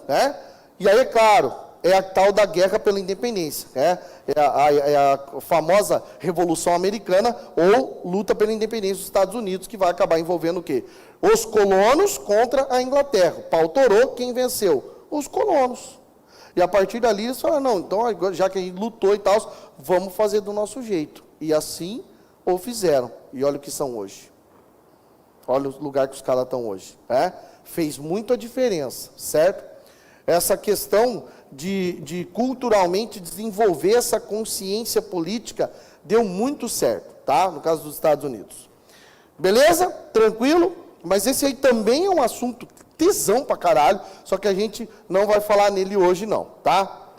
E aí, é claro, é a tal da guerra pela independência, é a famosa Revolução Americana ou luta pela independência dos Estados Unidos, que vai acabar envolvendo o quê? Os colonos contra a Inglaterra. O pau torou, quem venceu? Os colonos. E a partir dali eles falaram, não, então já que a gente lutou e tal, vamos fazer do nosso jeito. E assim o fizeram. E olha o que são hoje. Olha o lugar que os caras estão hoje. Fez muita diferença, certo? Essa questão de culturalmente desenvolver essa consciência política deu muito certo, tá? No caso dos Estados Unidos. Beleza? Tranquilo? Mas esse aí também é um assunto tesão pra caralho, só que a gente não vai falar nele hoje não, tá?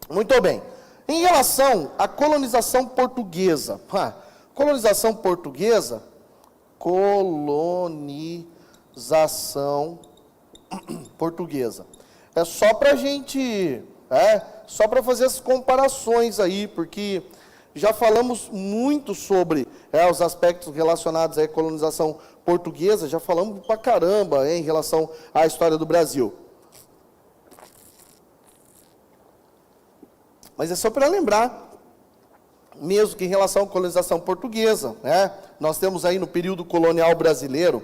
Muito bem. Em relação à colonização portuguesa, colonização portuguesa. É só para a gente, só para fazer as comparações aí, porque já falamos muito sobre os aspectos relacionados à colonização portuguesa, já falamos pra caramba em relação à história do Brasil. Mas é só para lembrar, mesmo que em relação à colonização portuguesa, nós temos aí no período colonial brasileiro,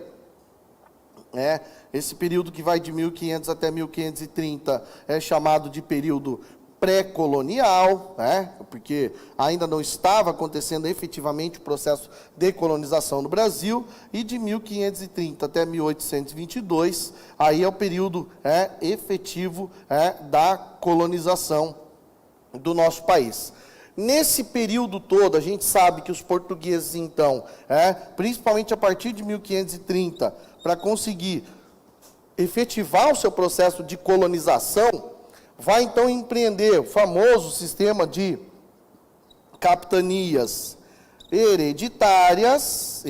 esse período que vai de 1500 até 1530 é chamado de período pré-colonial, porque ainda não estava acontecendo efetivamente o processo de colonização no Brasil, e de 1530 até 1822, aí é o período efetivo da colonização do nosso país. Nesse período todo, a gente sabe que os portugueses, então, principalmente a partir de 1530, para conseguir efetivar o seu processo de colonização, vai então empreender o famoso sistema de capitanias hereditárias,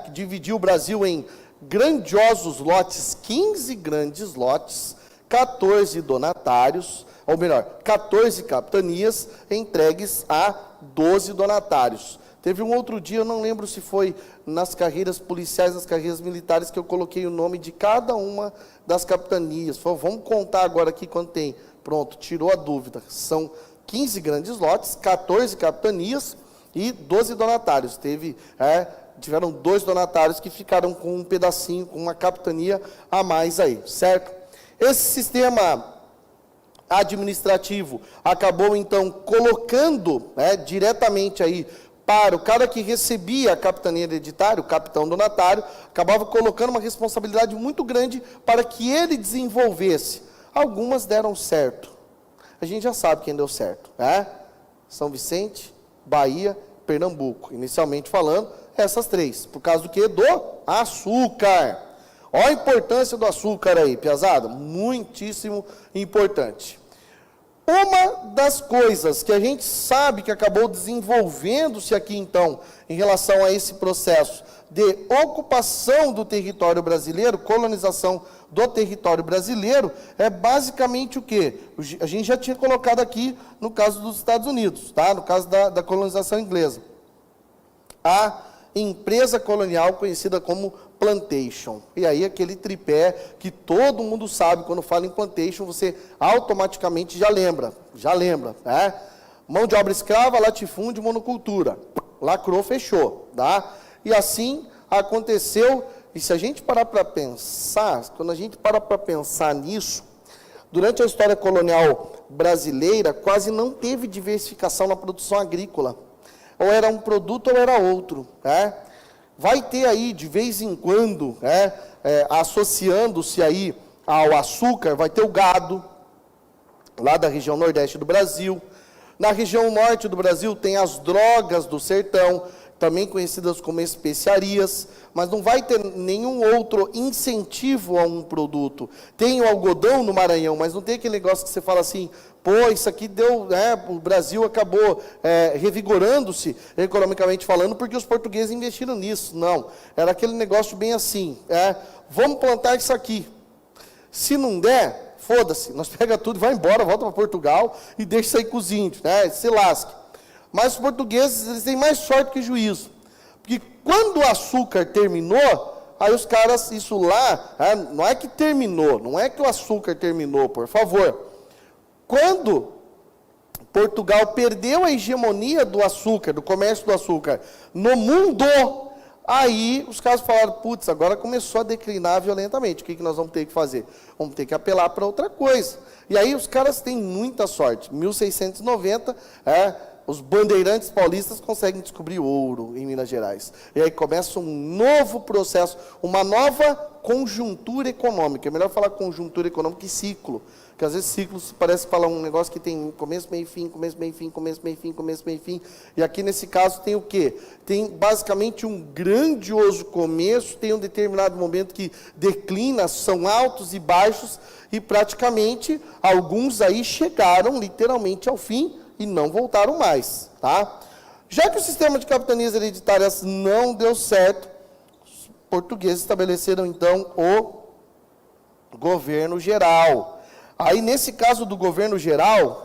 que dividiu o Brasil em grandiosos lotes, 15 grandes lotes, 14 donatários, ou melhor, 14 capitanias entregues a 12 donatários. Teve um outro dia, eu não lembro se foi nas carreiras policiais, nas carreiras militares, que eu coloquei o nome de cada uma das capitanias. Falei, vamos contar agora aqui quanto tem. Pronto, tirou a dúvida. São 15 grandes lotes, 14 capitanias e 12 donatários. Tiveram 2 donatários que ficaram com um pedacinho, com uma capitania a mais aí, certo? Esse sistema administrativo acabou, então, colocando diretamente aí para o cara que recebia a capitania hereditária, o capitão donatário, acabava colocando uma responsabilidade muito grande para que ele desenvolvesse. Algumas deram certo. A gente já sabe quem deu certo, né? São Vicente, Bahia, Pernambuco. Inicialmente falando, essas 3. Por causa do quê? Do açúcar. Olha a importância do açúcar aí, piazada. Muitíssimo importante. Uma das coisas que a gente sabe que acabou desenvolvendo-se aqui, então, em relação a esse processo de ocupação do território brasileiro, colonização do território brasileiro, é basicamente o quê? A gente já tinha colocado aqui no caso dos Estados Unidos, tá? No caso da colonização inglesa. A empresa colonial conhecida como plantation. E aí aquele tripé que todo mundo sabe, quando fala em plantation, você automaticamente já lembra, né? Mão de obra escrava, latifúndio, monocultura. Lacrou, fechou, tá? E assim aconteceu, e se a gente parar para pensar, quando a gente para para pensar nisso, durante a história colonial brasileira, quase não teve diversificação na produção agrícola. Ou era um produto ou era outro, né? Vai ter aí, de vez em quando, associando-se aí ao açúcar, vai ter o gado, lá da região nordeste do Brasil. Na região norte do Brasil tem as drogas do sertão, também conhecidas como especiarias, mas não vai ter nenhum outro incentivo a um produto. Tem o algodão no Maranhão, mas não tem aquele negócio que você fala assim, pô, isso aqui deu, o Brasil acabou revigorando-se, economicamente falando, porque os portugueses investiram nisso. Não, era aquele negócio bem assim, vamos plantar isso aqui. Se não der, foda-se, nós pega tudo, vai embora, volta para Portugal e deixa isso aí com os índios, se lasque. Mas os portugueses, eles têm mais sorte que juízo. Porque quando o açúcar terminou, aí os caras, isso lá, não é que terminou, não é que o açúcar terminou, por favor. Quando Portugal perdeu a hegemonia do açúcar, do comércio do açúcar no mundo, aí os caras falaram, putz, agora começou a declinar violentamente, o que nós vamos ter que fazer? Vamos ter que apelar para outra coisa. E aí os caras têm muita sorte. Em 1690, os bandeirantes paulistas conseguem descobrir ouro em Minas Gerais. E aí começa um novo processo, uma nova conjuntura econômica. É melhor falar conjuntura econômica que ciclo. Porque às vezes ciclos parece falar um negócio que tem começo, meio, fim, começo, meio, fim, começo, meio, fim, começo, meio, fim. E aqui nesse caso tem o quê? Tem basicamente um grandioso começo, tem um determinado momento que declina, são altos e baixos, e praticamente alguns aí chegaram literalmente ao fim, e não voltaram mais, tá? Já que o sistema de capitanias hereditárias não deu certo, os portugueses estabeleceram, então, o governo geral. Aí, nesse caso do governo geral,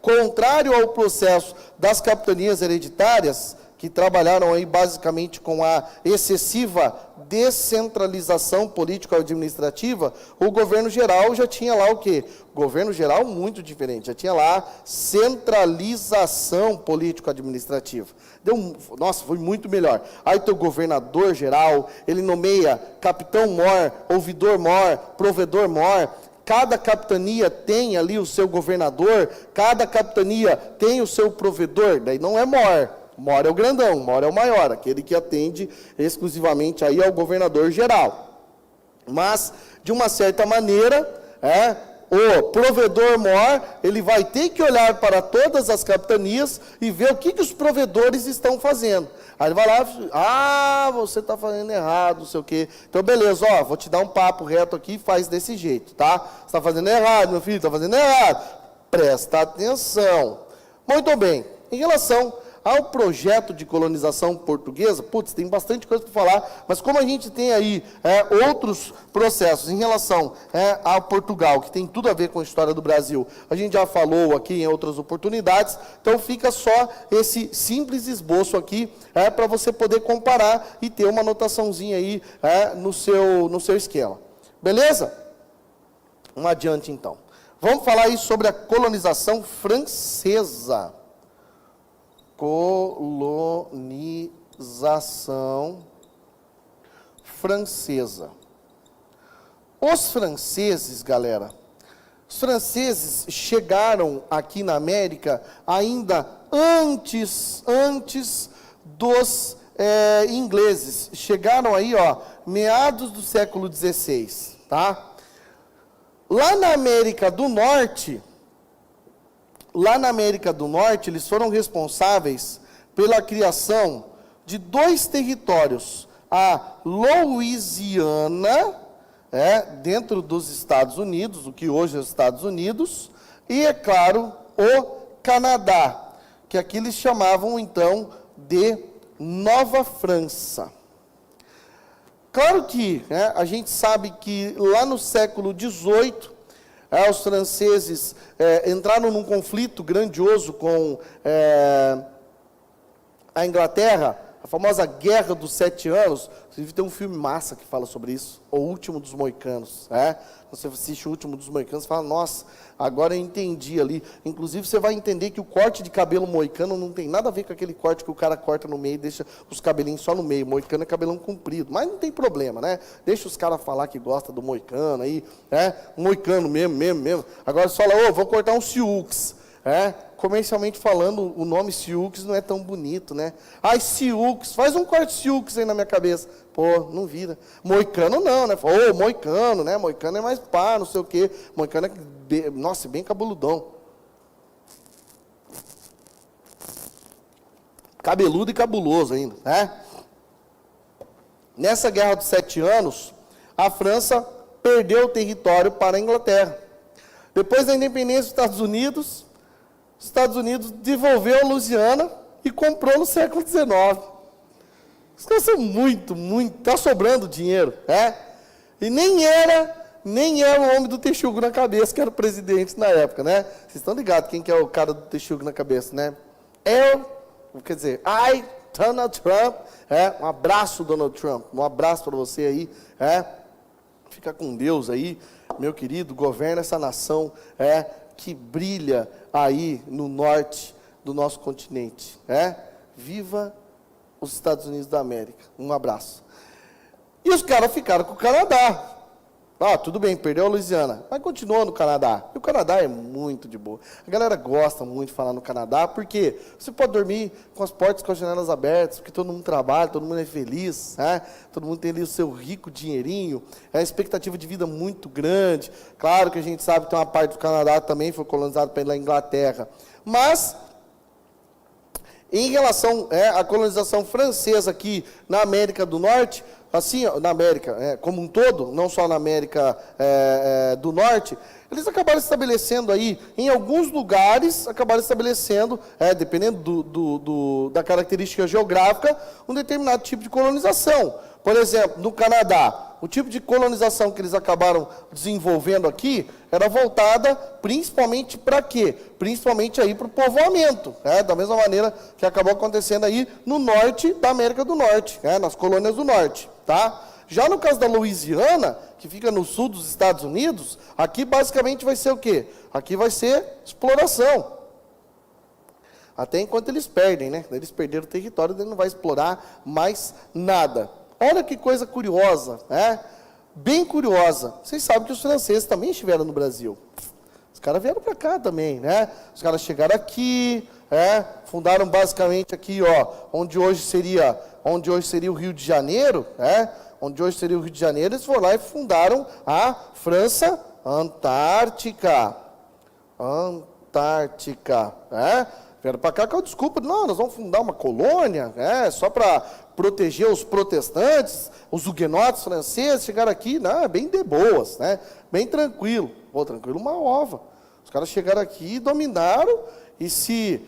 contrário ao processo das capitanias hereditárias, que trabalharam aí basicamente com a excessiva descentralização político-administrativa, o governo geral já tinha lá o quê? Governo geral muito diferente, já tinha lá centralização político-administrativa. Nossa, foi muito melhor. Aí tem o governador geral, ele nomeia capitão-mor, ouvidor-mor, provedor-mor. Cada capitania tem ali o seu governador, cada capitania tem o seu provedor, daí não é mor. Mor é o grandão, mor é o maior, aquele que atende exclusivamente aí ao governador geral. Mas, de uma certa maneira, o provedor mor, ele vai ter que olhar para todas as capitanias e ver o que os provedores estão fazendo. Aí ele vai lá, você está fazendo errado, não sei o quê. Então, beleza, vou te dar um papo reto aqui, faz desse jeito, tá? Você está fazendo errado, meu filho, está fazendo errado. Presta atenção. Muito bem, em relação ao projeto de colonização portuguesa, putz, tem bastante coisa para falar, mas como a gente tem aí outros processos em relação a Portugal, que tem tudo a ver com a história do Brasil, a gente já falou aqui em outras oportunidades, então fica só esse simples esboço aqui, para você poder comparar e ter uma anotaçãozinha aí no seu esquema. Beleza? Vamos adiante, então. Vamos falar aí sobre a colonização francesa. Colonização francesa. Os franceses, galera, os franceses chegaram aqui na América ainda antes dos ingleses. Chegaram aí, meados do século XVI, tá? Lá na América do Norte, eles foram responsáveis pela criação de 2 territórios, a Louisiana, dentro dos Estados Unidos, o que hoje é os Estados Unidos, e, é claro, o Canadá, que aqui eles chamavam, então, de Nova França. Claro que a gente sabe que lá no século XVIII, os franceses entraram num conflito grandioso com a Inglaterra, a famosa Guerra dos 7 Anos. Inclusive tem um filme massa que fala sobre isso, O Último dos Moicanos. Você assiste O Último dos Moicanos e fala, nossa, agora eu entendi ali. Inclusive você vai entender que o corte de cabelo moicano não tem nada a ver com aquele corte que o cara corta no meio e deixa os cabelinhos só no meio. Moicano é cabelão comprido, mas não tem problema, né? Deixa os caras falar que gosta do moicano aí, moicano mesmo. Agora você fala, vou cortar um Sioux. Comercialmente falando, o nome Sioux não é tão bonito, né? Ai, Sioux, faz um corte Sioux aí na minha cabeça. Pô, não vira. Moicano não, né? Moicano, né? Moicano é mais pá, não sei o quê. Moicano é, nossa, bem cabeludão. Cabeludo e cabuloso ainda, né? Nessa Guerra dos 7 Anos, a França perdeu o território para a Inglaterra. Depois da independência dos os Estados Unidos devolveu a Louisiana e comprou no século XIX. Os caras são muito, está sobrando dinheiro, E nem era o homem do texugo na cabeça, que era o presidente na época, né? Vocês estão ligados quem que é o cara do texugo na cabeça, né? Donald Trump, um abraço, Donald Trump, um abraço para você aí, Fica com Deus aí, meu querido, governa essa nação, que brilha aí no norte do nosso continente, Viva os Estados Unidos da América. Um abraço. E os caras ficaram com o Canadá. Tudo bem, perdeu a Louisiana, mas continuou no Canadá. E o Canadá é muito de boa. A galera gosta muito de falar no Canadá, porque você pode dormir com as portas, com as janelas abertas, porque todo mundo trabalha, todo mundo é feliz, todo mundo tem ali o seu rico dinheirinho, é uma expectativa de vida muito grande. Claro que a gente sabe que uma parte do Canadá também foi colonizado pela Inglaterra. Mas, em relação à colonização francesa aqui na América do Norte, assim, na América como um todo, não só na América do Norte, eles acabaram estabelecendo aí, em alguns lugares, dependendo da característica geográfica, um determinado tipo de colonização. Por exemplo, no Canadá, o tipo de colonização que eles acabaram desenvolvendo aqui era voltada principalmente para quê? Principalmente aí para o povoamento, da mesma maneira que acabou acontecendo aí no norte da América do Norte, nas colônias do norte, tá? Já no caso da Louisiana, que fica no sul dos Estados Unidos, aqui basicamente vai ser o quê? Aqui vai ser exploração. Até enquanto eles perdem, né? Eles perderam o território, ele não vai explorar mais nada. Olha que coisa curiosa, bem curiosa. Vocês sabem que os franceses também estiveram no Brasil. Os caras vieram para cá também, né? Os caras chegaram aqui, fundaram basicamente aqui, onde hoje seria o Rio de Janeiro, eles foram lá e fundaram a França Antártica. Vieram para cá com a desculpa, não, nós vamos fundar uma colônia, só para proteger os protestantes, os huguenotes franceses, chegaram aqui, bem de boas, bem tranquilo. Tranquilo uma ova. Os caras chegaram aqui, dominaram, e se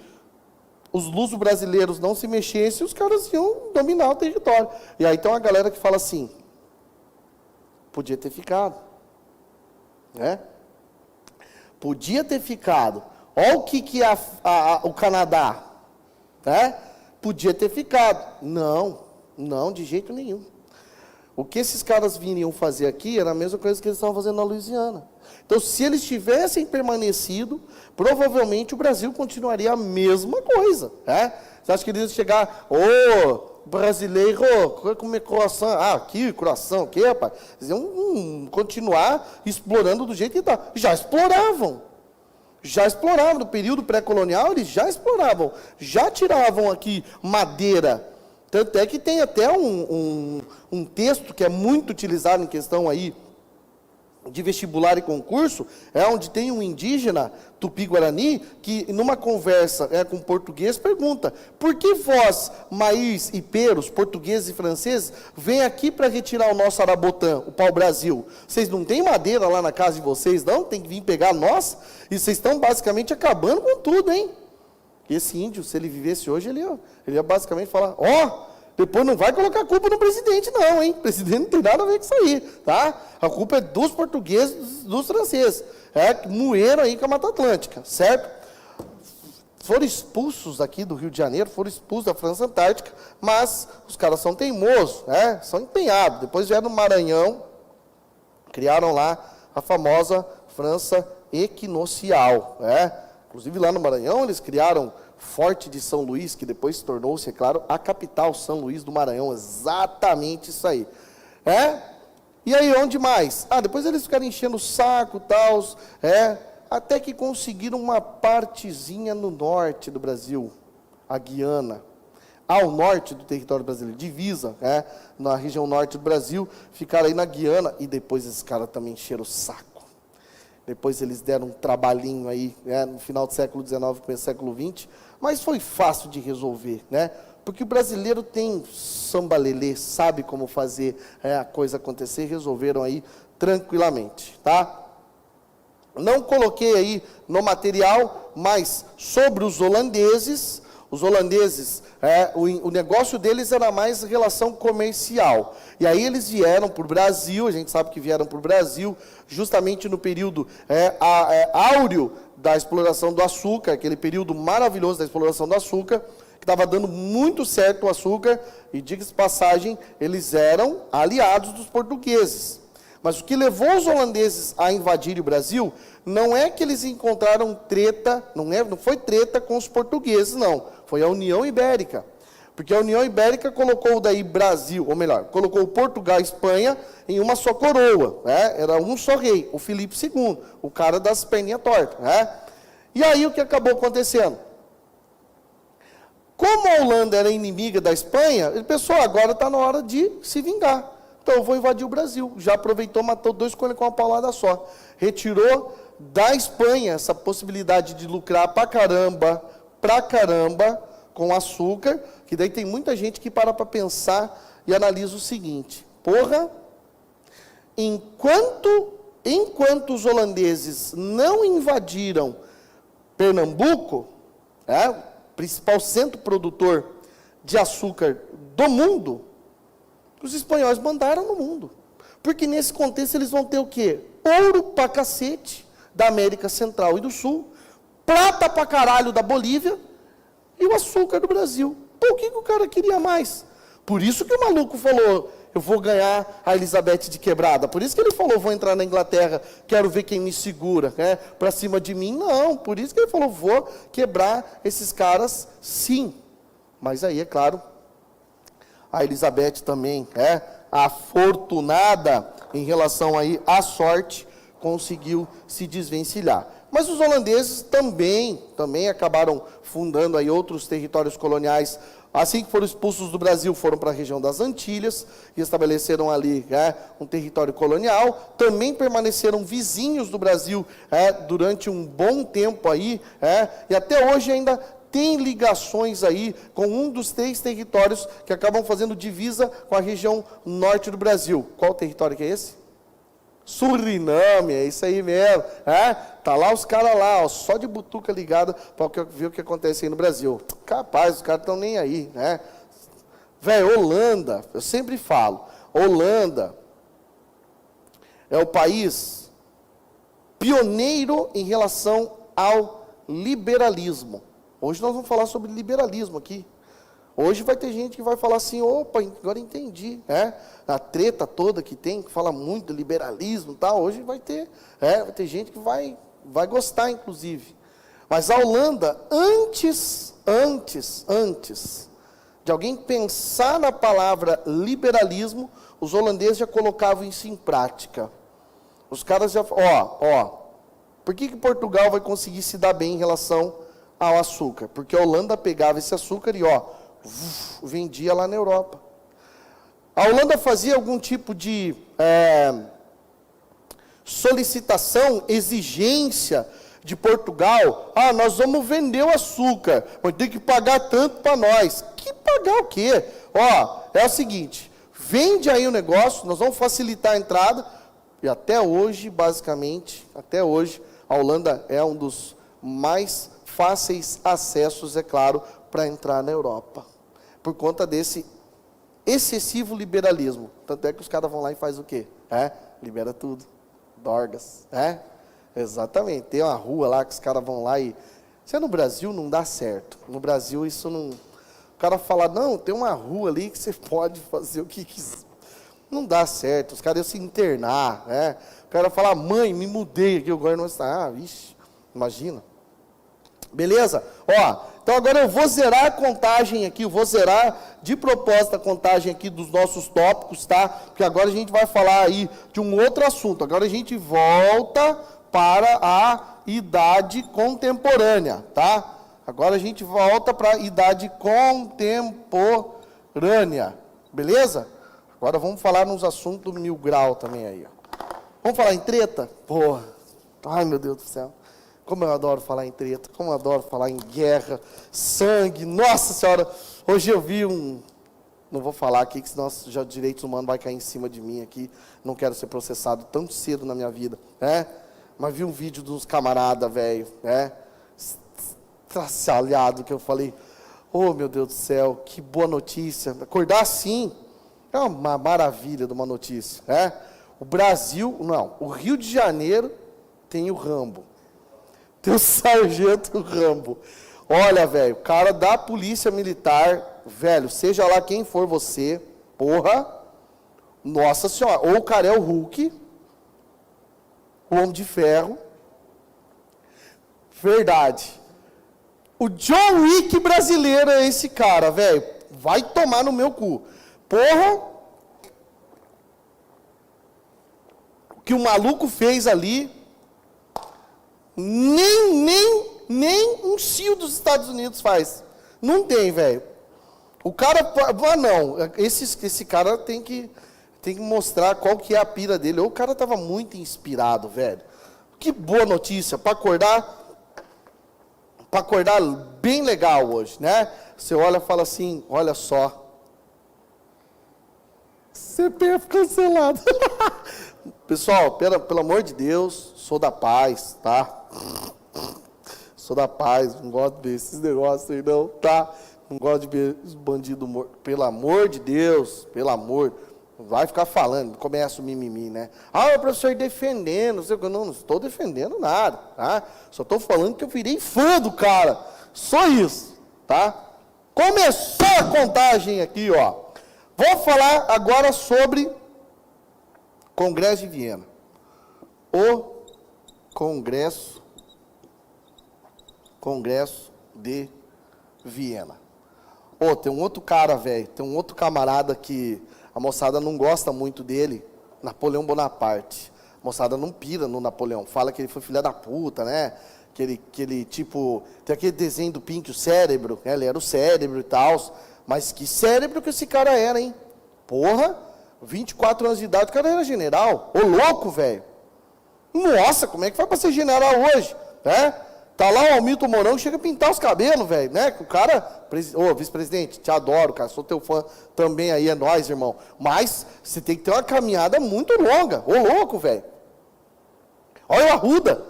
os luso-brasileiros não se mexessem, os caras iam dominar o território. E aí tem uma galera que fala assim, podia ter ficado, né? Podia ter ficado. Olha o que o Canadá, né? Podia ter ficado. Não, de jeito nenhum. O que esses caras viriam fazer aqui era a mesma coisa que eles estavam fazendo na Louisiana. Então, se eles tivessem permanecido, provavelmente o Brasil continuaria a mesma coisa, né? Você acha que eles iam chegar, brasileiro, quer comer croissant? Ah, aqui, croissant, o quê, rapaz? Eles iam continuar explorando do jeito que está. Já exploravam, no período pré-colonial, eles já exploravam, já tiravam aqui madeira. Tanto é que tem até um texto que é muito utilizado em questão aí de vestibular e concurso, onde tem um indígena tupi-guarani que, numa conversa com português, pergunta: por que vós, maís e peros, portugueses e franceses, vêm aqui para retirar o nosso arabotã, o pau-brasil? Vocês não têm madeira lá na casa de vocês, não? Tem que vir pegar nós? E vocês estão basicamente acabando com tudo, hein? Esse índio, se ele vivesse hoje, ele ia basicamente falar: depois não vai colocar a culpa no presidente, não, hein? O presidente não tem nada a ver com isso aí, tá? A culpa é dos portugueses, dos franceses. Que moeram aí com a Mata Atlântica, certo? Foram expulsos aqui do Rio de Janeiro, foram expulsos da França Antártica, mas os caras são teimosos, são empenhados. Depois vieram no Maranhão, criaram lá a famosa França Equinocial, Inclusive lá no Maranhão eles criaram Forte de São Luís, que depois tornou-se, é claro, a capital, São Luís do Maranhão, exatamente isso aí. E aí, onde mais? Depois eles ficaram enchendo o saco, tal, até que conseguiram uma partezinha no norte do Brasil, a Guiana, ao norte do território brasileiro, divisa, na região norte do Brasil, ficaram aí na Guiana, e depois esses caras também encheram o saco. Depois eles deram um trabalhinho aí, no final do século XIX, começo do século XX, mas foi fácil de resolver, Porque o brasileiro tem sambalelê, sabe como fazer a coisa acontecer, resolveram aí tranquilamente, tá? Não coloquei aí no material, mas sobre os holandeses, o negócio deles era mais relação comercial. E aí eles vieram para o Brasil, a gente sabe que vieram para o Brasil, justamente no período áureo da exploração do açúcar, aquele período maravilhoso da exploração do açúcar, que estava dando muito certo o açúcar, e diga-se de passagem, eles eram aliados dos portugueses. Mas o que levou os holandeses a invadirem o Brasil, não é que eles encontraram treta, não foi treta com os portugueses, não. Foi a União Ibérica. Porque a União Ibérica colocou daí Brasil, ou melhor, colocou Portugal e Espanha em uma só coroa. Era um só rei, o Filipe II, o cara das perninhas tortas. E aí o que acabou acontecendo? Como a Holanda era inimiga da Espanha, ele pensou, agora está na hora de se vingar. Então eu vou invadir o Brasil. Já aproveitou, matou 2 coelhos com uma paulada só. Retirou da Espanha essa possibilidade de lucrar pra caramba, com açúcar, que daí tem muita gente que para pensar e analisa o seguinte: enquanto os holandeses não invadiram Pernambuco, o principal centro produtor de açúcar do mundo, os espanhóis mandaram no mundo. Porque nesse contexto eles vão ter o quê? Ouro pra cacete da América Central e do Sul, prata pra caralho da Bolívia e o açúcar do Brasil. Pô, o que o cara queria mais? Por isso que o maluco falou, eu vou ganhar a Elizabeth de quebrada. Por isso que ele falou, vou entrar na Inglaterra, quero ver quem me segura, para cima de mim. Não, por isso que ele falou, vou quebrar esses caras, sim. Mas aí, é claro, a Elizabeth também, afortunada em relação aí à sorte, conseguiu se desvencilhar. Mas os holandeses também acabaram fundando aí outros territórios coloniais. Assim que foram expulsos do Brasil, foram para a região das Antilhas e estabeleceram ali um território colonial. Também permaneceram vizinhos do Brasil durante um bom tempo aí, e até hoje ainda tem ligações aí com um dos 3 territórios que acabam fazendo divisa com a região norte do Brasil. Qual território que é esse? Suriname, é isso aí mesmo. Tá lá os caras lá, ó, só de butuca ligada para ver o que acontece aí no Brasil. Capaz, os caras estão nem aí, né? Velho, Holanda, eu sempre falo, Holanda é o país pioneiro em relação ao liberalismo. Hoje nós vamos falar sobre liberalismo aqui. Hoje vai ter gente que vai falar assim, opa, agora entendi, a treta toda que tem, que fala muito de liberalismo e tal, hoje vai ter gente que vai gostar, inclusive. Mas a Holanda, antes de alguém pensar na palavra liberalismo, os holandeses já colocavam isso em prática. Os caras já, por que Portugal vai conseguir se dar bem em relação ao açúcar? Porque a Holanda pegava esse açúcar e, vendia lá na Europa. A Holanda fazia algum tipo de solicitação, exigência de Portugal. Nós vamos vender o açúcar, mas tem que pagar tanto para nós. Que pagar o quê? É o seguinte, vende aí o negócio, nós vamos facilitar a entrada. E até hoje, basicamente, a Holanda é um dos mais fáceis acessos, é claro, para entrar na Europa. Por conta desse excessivo liberalismo. Tanto é que os caras vão lá e fazem o quê? Libera tudo. Dorgas. Exatamente. Tem uma rua lá que os caras vão lá e... Se é no Brasil, não dá certo. No Brasil, isso não... O cara fala, não, tem uma rua ali que você pode fazer o que quiser. Não dá certo. Os caras iam se internar, O cara fala, mãe, me mudei aqui, o governo não está... vixe, imagina. Beleza? Então agora eu vou zerar a contagem aqui, eu vou zerar de propósito a contagem aqui dos nossos tópicos, tá? Porque agora a gente vai falar aí de um outro assunto. Agora a gente volta para a idade contemporânea, tá? Agora a gente volta para a idade contemporânea, beleza? Agora vamos falar nos assuntos do 1000 grau também aí, ó. Vamos falar em treta? Porra, ai meu Deus do céu. Como eu adoro falar em treta, como eu adoro falar em guerra, sangue, nossa senhora. Hoje eu vi não vou falar aqui, que senão já direitos humanos vai cair em cima de mim aqui. Não quero ser processado tão cedo na minha vida, Mas vi um vídeo dos camaradas, velho, traçalhado, que eu falei, oh meu Deus do céu, que boa notícia. Acordar assim, é uma maravilha de uma notícia, O Brasil, o Rio de Janeiro tem o Rambo. Tem o Sargento Rambo. Olha, velho, o cara da polícia militar, velho, seja lá quem for você, porra, nossa senhora, ou o cara é o Hulk, o Homem de Ferro, verdade. O John Wick brasileiro é esse cara, velho, vai tomar no meu cu. Porra, o que o maluco fez ali, nem um CIO dos Estados Unidos faz. Não tem, velho. O cara, não, esse cara tem que mostrar qual que é a pira dele. Ou o cara estava muito inspirado, velho. Que boa notícia, para acordar bem legal hoje, Você olha e fala assim, olha só. CPF cancelado. Pessoal, pelo amor de Deus, sou da paz, tá? Sou da paz, não gosto desses negócios aí não, tá? Não gosto de ver os bandidos mortos. Pelo amor de Deus, pelo amor. Vai ficar falando, começa o mimimi, o professor defendendo, não estou defendendo nada, tá? Só estou falando que eu virei fã do cara. Só isso, tá? Começou a contagem aqui, ó. Vou falar agora sobre Congresso de Viena. O Congresso de Viena. Tem um outro cara, velho, tem um outro camarada que a moçada não gosta muito dele, Napoleão Bonaparte. A moçada não pira no Napoleão, fala que ele foi filha da puta, Que ele tipo, tem aquele desenho do Pink, o cérebro, ele era o cérebro e tal, mas que cérebro que esse cara era, hein? Porra, 24 anos de idade, o cara era general. Ô, louco, velho. Nossa, como é que vai para ser general hoje? Tá lá o Hamilton Mourão, chega a pintar os cabelos, velho, Que o cara... vice-presidente, te adoro, cara, sou teu fã também aí, é nóis, irmão. Mas você tem que ter uma caminhada muito longa. Ô, louco, velho. Olha o Arruda,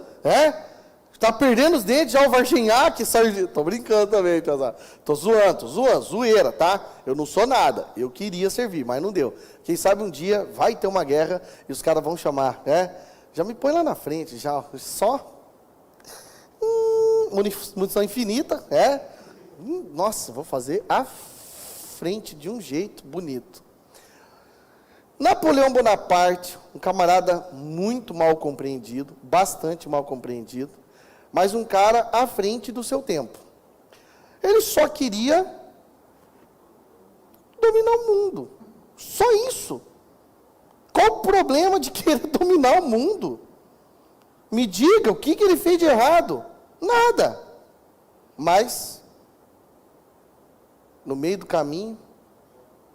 está perdendo os dentes, já o Varginhac saiu. Estou brincando também, Piazada. Estou zoando, zoeira, tá? Eu não sou nada. Eu queria servir, mas não deu. Quem sabe um dia vai ter uma guerra e os caras vão chamar, Já me põe lá na frente, já. Só. Munição infinita, Nossa, vou fazer à frente de um jeito bonito. Napoleão Bonaparte, um camarada muito mal compreendido, bastante mal compreendido, mas um cara à frente do seu tempo. Ele só queria dominar o mundo. Só isso. Qual o problema de querer dominar o mundo? Me diga, o que ele fez de errado? Nada. Mas, no meio do caminho,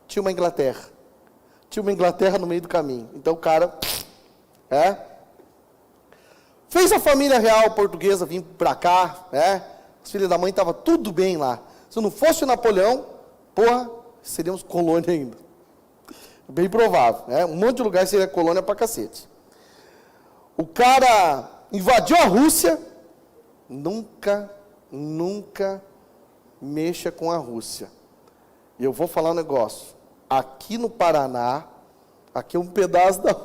tinha uma Inglaterra. Tinha uma Inglaterra no meio do caminho. Então o cara, fez a família real portuguesa vir para cá, Os filhos da mãe estavam tudo bem lá. Se não fosse o Napoleão, seríamos colônia ainda. Bem provável, Um monte de lugar seria colônia pra cacete. O cara invadiu a Rússia. Nunca mexa com a Rússia. E eu vou falar um negócio. Aqui no Paraná, aqui é um pedaço da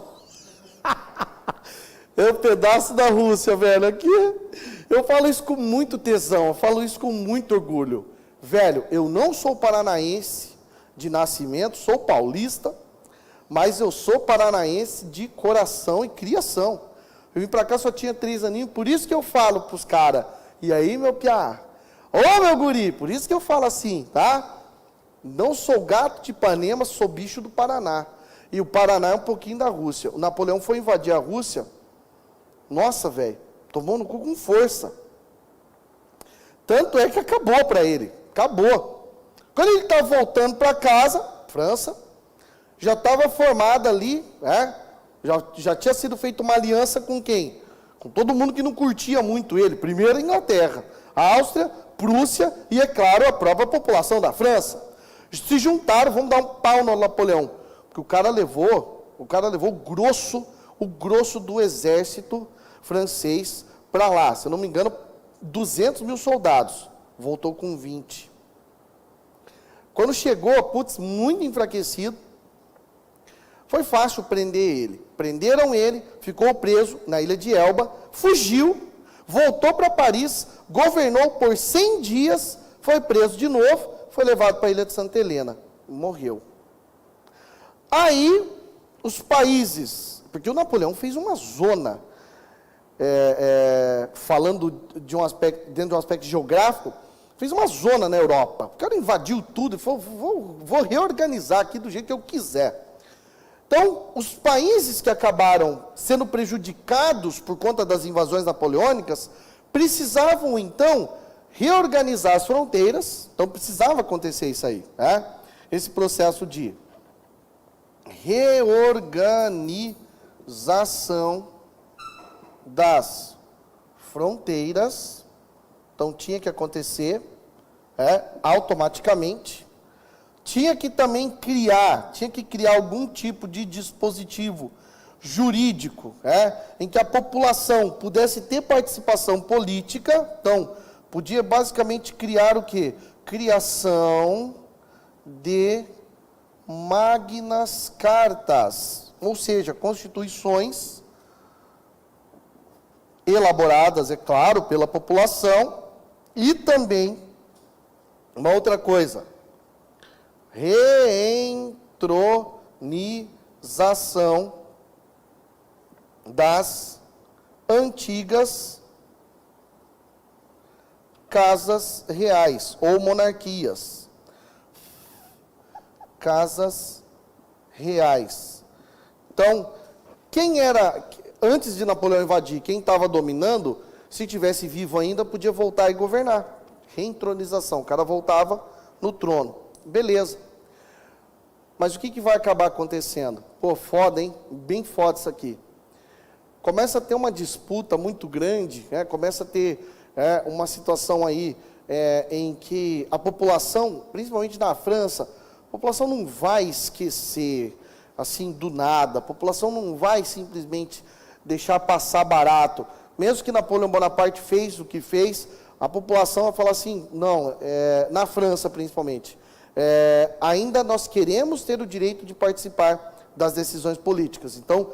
é um pedaço da Rússia, velho. Aqui, eu falo isso com muito tesão, eu falo isso com muito orgulho. Velho, eu não sou paranaense de nascimento, sou paulista, mas eu sou paranaense de coração e criação. Eu vim pra cá, só tinha 3 aninhos, por isso que eu falo pros caras, e aí, meu piá? Ô, meu guri, por isso que eu falo assim, tá? Não sou gato de Ipanema, sou bicho do Paraná. E o Paraná é um pouquinho da Rússia. O Napoleão foi invadir a Rússia. Nossa, velho, tomou no cu com força. Tanto é que acabou para ele. Acabou. Quando ele estava voltando para casa, França, já estava formada ali, já tinha sido feita uma aliança com quem? Com todo mundo que não curtia muito ele. Primeiro a Inglaterra, a Áustria, Prússia e, é claro, a própria população da França. Se juntaram, vamos dar um pau no Napoleão. Porque o cara levou o grosso do exército francês para lá. Se eu não me engano, 200 mil soldados. Voltou com 20. Quando chegou, muito enfraquecido, foi fácil prender ele. Prenderam ele, ficou preso na ilha de Elba, fugiu, voltou para Paris, governou por 100 dias, foi preso de novo, foi levado para a ilha de Santa Helena, morreu. Aí, os países, porque o Napoleão fez uma zona, falando de um aspecto, dentro de um aspecto geográfico, fez uma zona na Europa. O cara invadiu tudo e falou, vou reorganizar aqui do jeito que eu quiser. Então, os países que acabaram sendo prejudicados por conta das invasões napoleônicas, precisavam, então, reorganizar as fronteiras. Então, precisava acontecer isso aí, esse processo de reorganização das fronteiras. Então, tinha que acontecer automaticamente. Tinha que também criar algum tipo de dispositivo jurídico, em que a população pudesse ter participação política. Então, podia basicamente criar o quê? Criação de magnas cartas, ou seja, constituições elaboradas, é claro, pela população, e também, uma outra coisa, reentronização das antigas casas reais ou monarquias. Casas reais. Então, quem era, antes de Napoleão invadir, quem estava dominando, se tivesse vivo ainda, podia voltar e governar. Reentronização, o cara voltava no trono. Beleza. Mas o que vai acabar acontecendo? Pô, foda, hein? Bem foda isso aqui. Começa a ter uma disputa muito grande, começa a ter uma situação aí em que a população, principalmente na França, a população não vai esquecer, assim, do nada. A população não vai simplesmente deixar passar barato. Mesmo que Napoleão Bonaparte fez o que fez, a população vai falar assim, não, na França principalmente, ainda nós queremos ter o direito de participar das decisões políticas. Então,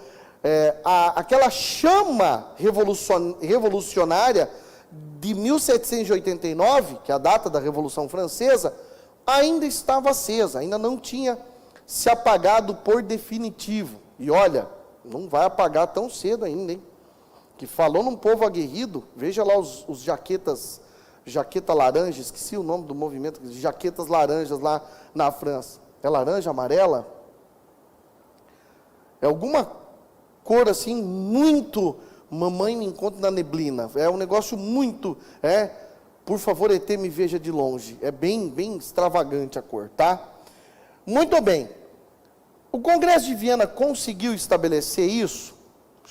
aquela chama revolucionária de 1789, que é a data da Revolução Francesa, ainda estava acesa, ainda não tinha se apagado por definitivo. E olha, não vai apagar tão cedo ainda, hein? Que falou num povo aguerrido, veja lá os jaqueta laranja, esqueci o nome do movimento, jaquetas laranjas lá na França. É laranja, amarela? É alguma cor assim, muito, mamãe me encontra na neblina. É um negócio muito, por favor, ET me veja de longe. É bem extravagante a cor, tá? Muito bem. O Congresso de Viena conseguiu estabelecer isso?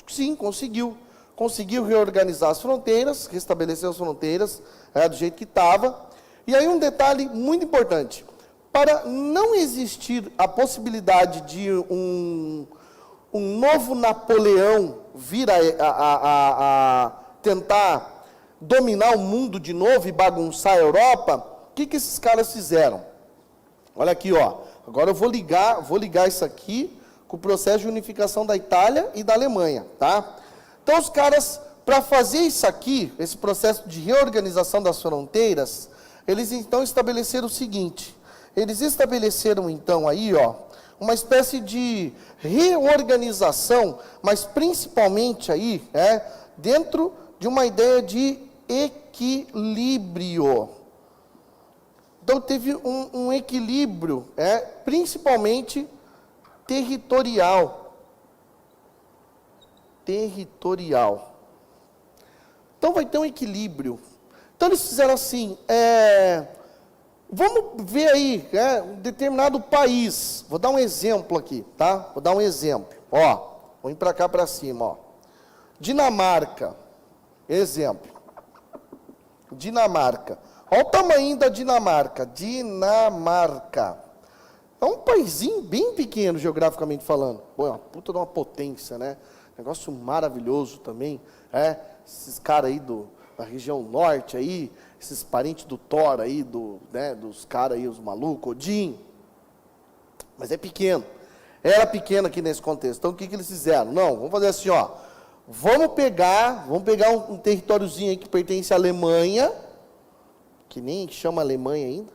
Sim, conseguiu. Conseguiu reorganizar as fronteiras, restabelecer as fronteiras do jeito que estava. E aí um detalhe muito importante. Para não existir a possibilidade de um novo Napoleão vir a tentar dominar o mundo de novo e bagunçar a Europa, o que esses caras fizeram? Olha aqui, ó. Agora eu vou ligar isso aqui com o processo de unificação da Itália e da Alemanha, tá? Então os caras, para fazer isso aqui, esse processo de reorganização das fronteiras, eles então estabeleceram o seguinte, eles estabeleceram então aí, ó, uma espécie de reorganização, mas principalmente aí, dentro de uma ideia de equilíbrio. Então teve um equilíbrio, principalmente territorial. Então vai ter um equilíbrio. Então eles fizeram assim, vamos ver aí, um determinado país, vou dar um exemplo aqui, tá? Vou dar um exemplo, ó, vou ir para cá para cima, ó. Dinamarca, exemplo. Dinamarca, olha o tamanho da Dinamarca, é um paizinho bem pequeno, geograficamente falando, pô, é uma puta de uma potência, né? Negócio maravilhoso também, esses caras aí da região norte aí, esses parentes do Thor aí, dos caras aí, os malucos, Odin. Mas é pequeno. Era pequeno aqui nesse contexto. Então o que eles fizeram? Não, vamos fazer assim, ó. Vamos pegar um territóriozinho aí que pertence à Alemanha, que nem chama Alemanha ainda.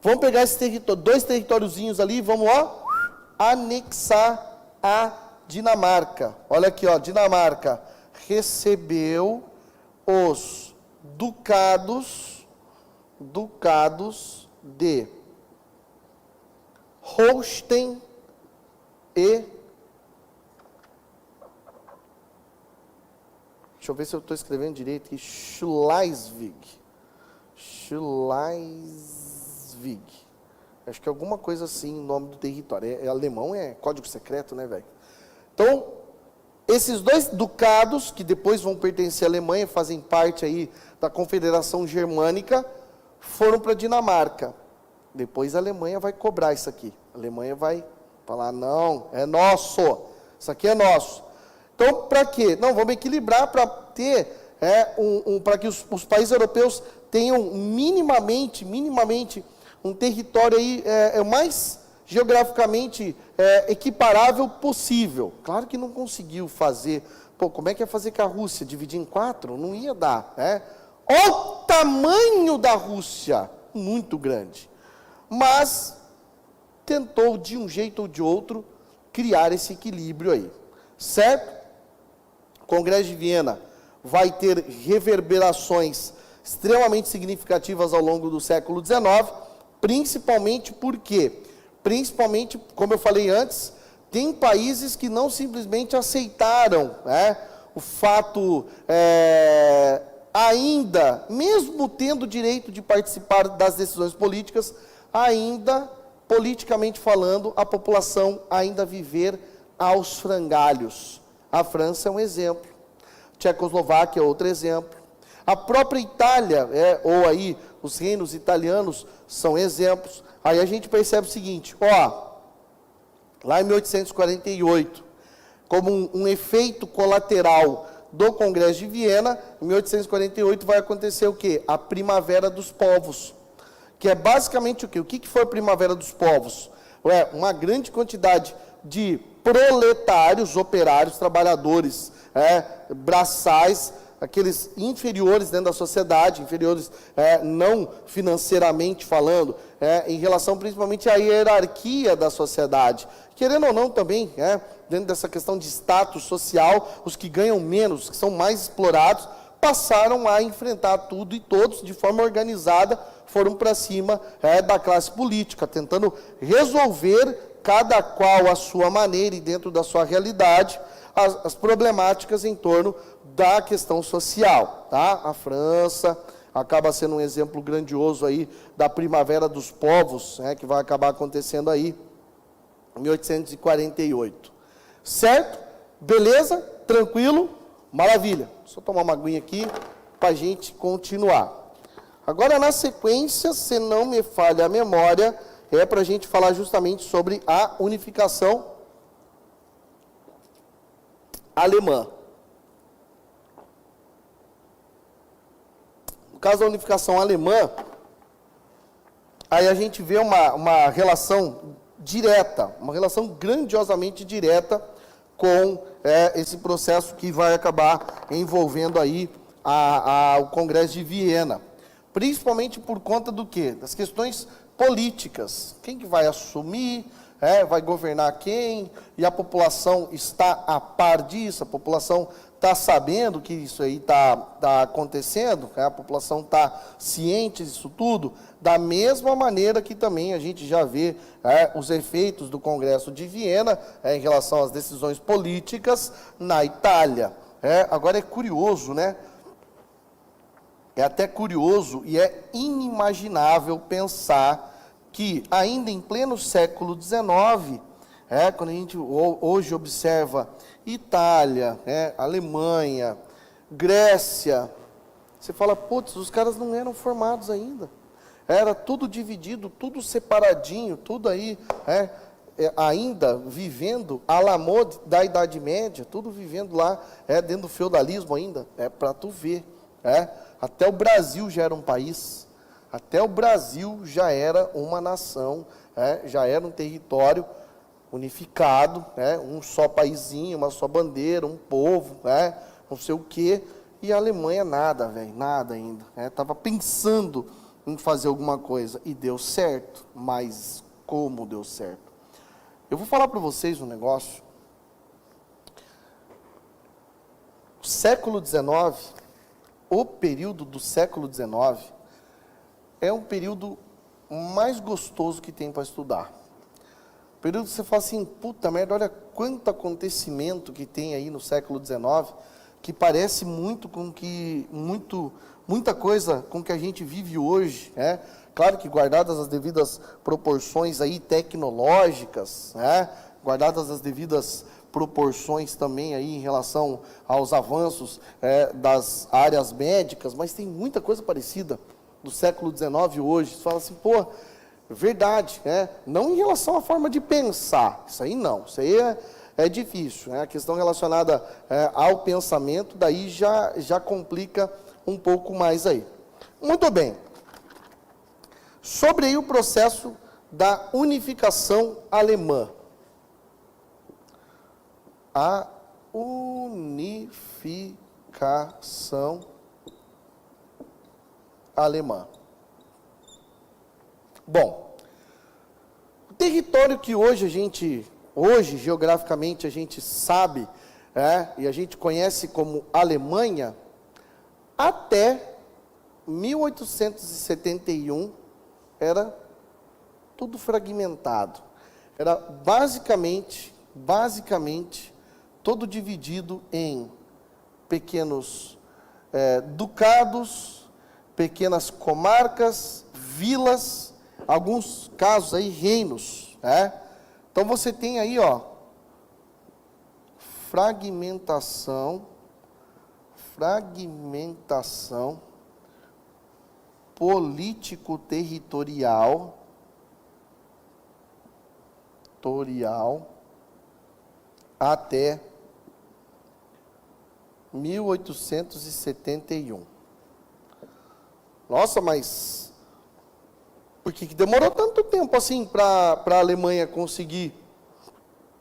Vamos pegar esse dois territóriozinhos ali e vamos, ó, anexar a Dinamarca. Olha aqui, ó, Dinamarca recebeu os ducados de Holstein e... Deixa eu ver se eu estou escrevendo direito aqui. Schleswig. Acho que é alguma coisa assim o nome do território. Alemão é código secreto, né, velho? Então, esses dois ducados, que depois vão pertencer à Alemanha, fazem parte aí da Confederação Germânica, foram para a Dinamarca. Depois a Alemanha vai cobrar isso aqui. A Alemanha vai falar, não, é nosso. Isso aqui é nosso. Então, para quê? Não, vamos equilibrar para ter, para que os países europeus tenham minimamente um território aí mais geograficamente equiparável possível. Claro que não conseguiu fazer. Pô, como é que ia fazer com a Rússia? Dividir em 4? Não ia dar. Olha o tamanho da Rússia, muito grande. Mas tentou, de um jeito ou de outro, criar esse equilíbrio aí. Certo? O Congresso de Viena vai ter reverberações extremamente significativas ao longo do século XIX, principalmente porque, como eu falei antes, tem países que não simplesmente aceitaram o fato, ainda, mesmo tendo o direito de participar das decisões políticas, ainda, politicamente falando, a população ainda viver aos frangalhos. A França é um exemplo, Tchecoslováquia é outro exemplo, a própria Itália, ou aí os reinos italianos são exemplos. Aí a gente percebe o seguinte, ó, lá em 1848, como um efeito colateral do Congresso de Viena, em 1848 vai acontecer o quê? A Primavera dos Povos, que é basicamente o quê? O que foi a Primavera dos Povos? Uma grande quantidade de proletários, operários, trabalhadores, braçais, aqueles inferiores dentro da sociedade, inferiores não financeiramente falando, em relação principalmente à hierarquia da sociedade. Querendo ou não também, dentro dessa questão de status social, os que ganham menos, que são mais explorados, passaram a enfrentar tudo e todos, de forma organizada, foram para cima da classe política, tentando resolver, cada qual à sua maneira e dentro da sua realidade, as problemáticas em torno da questão social. Tá? A França acaba sendo um exemplo grandioso aí da Primavera dos Povos, que vai acabar acontecendo aí em 1848. Certo? Beleza? Tranquilo? Maravilha. Só tomar uma aguinha aqui para a gente continuar. Agora, na sequência, se não me falha a memória, é para a gente falar justamente sobre a unificação alemã. No caso da unificação alemã, aí a gente vê uma relação direta, uma relação grandiosamente direta com esse processo que vai acabar envolvendo aí o Congresso de Viena. Principalmente por conta do quê? Das questões políticas. Quem que vai assumir, vai governar quem, e a população está a par disso, a população está sabendo que isso aí está acontecendo, a população está ciente disso tudo, da mesma maneira que também a gente já vê os efeitos do Congresso de Viena em relação às decisões políticas na Itália. Agora é curioso, né? É até curioso e é inimaginável pensar que, ainda em pleno século XIX, quando a gente hoje observa Itália, Alemanha, Grécia, você fala, putz, os caras não eram formados ainda. Era tudo dividido, tudo separadinho, tudo aí, ainda vivendo à la mode da Idade Média, tudo vivendo lá, dentro do feudalismo ainda, para tu ver, Até o Brasil já era um país, até o Brasil já era uma nação, já era um território unificado, um só paizinho, uma só bandeira, um povo, não sei o quê. E a Alemanha nada, velho, nada ainda. Estava pensando em fazer alguma coisa e deu certo, mas como deu certo? Eu vou falar para vocês um negócio. O século XIX... O período do século XIX é um período mais gostoso que tem para estudar. O período que você fala assim, puta merda, olha quanto acontecimento que tem aí no século XIX, que parece muito com que, muita coisa com que a gente vive hoje, Claro que guardadas as devidas proporções aí tecnológicas, guardadas as devidas proporções também aí em relação aos avanços das áreas médicas, mas tem muita coisa parecida do século XIX hoje. Você fala assim, pô, verdade, não em relação à forma de pensar, isso aí não, isso aí é difícil, a questão relacionada ao pensamento, daí já complica um pouco mais aí. Muito bem, sobre aí o processo da unificação alemã. A unificação alemã. Bom, o território que hoje geograficamente a gente sabe, e a gente conhece como Alemanha, até 1871 era tudo fragmentado. Era basicamente todo dividido em pequenos ducados, pequenas comarcas, vilas, alguns casos aí reinos, Então você tem aí, fragmentação político-territorial, até 1871. Nossa, mas por que demorou tanto tempo assim para a Alemanha conseguir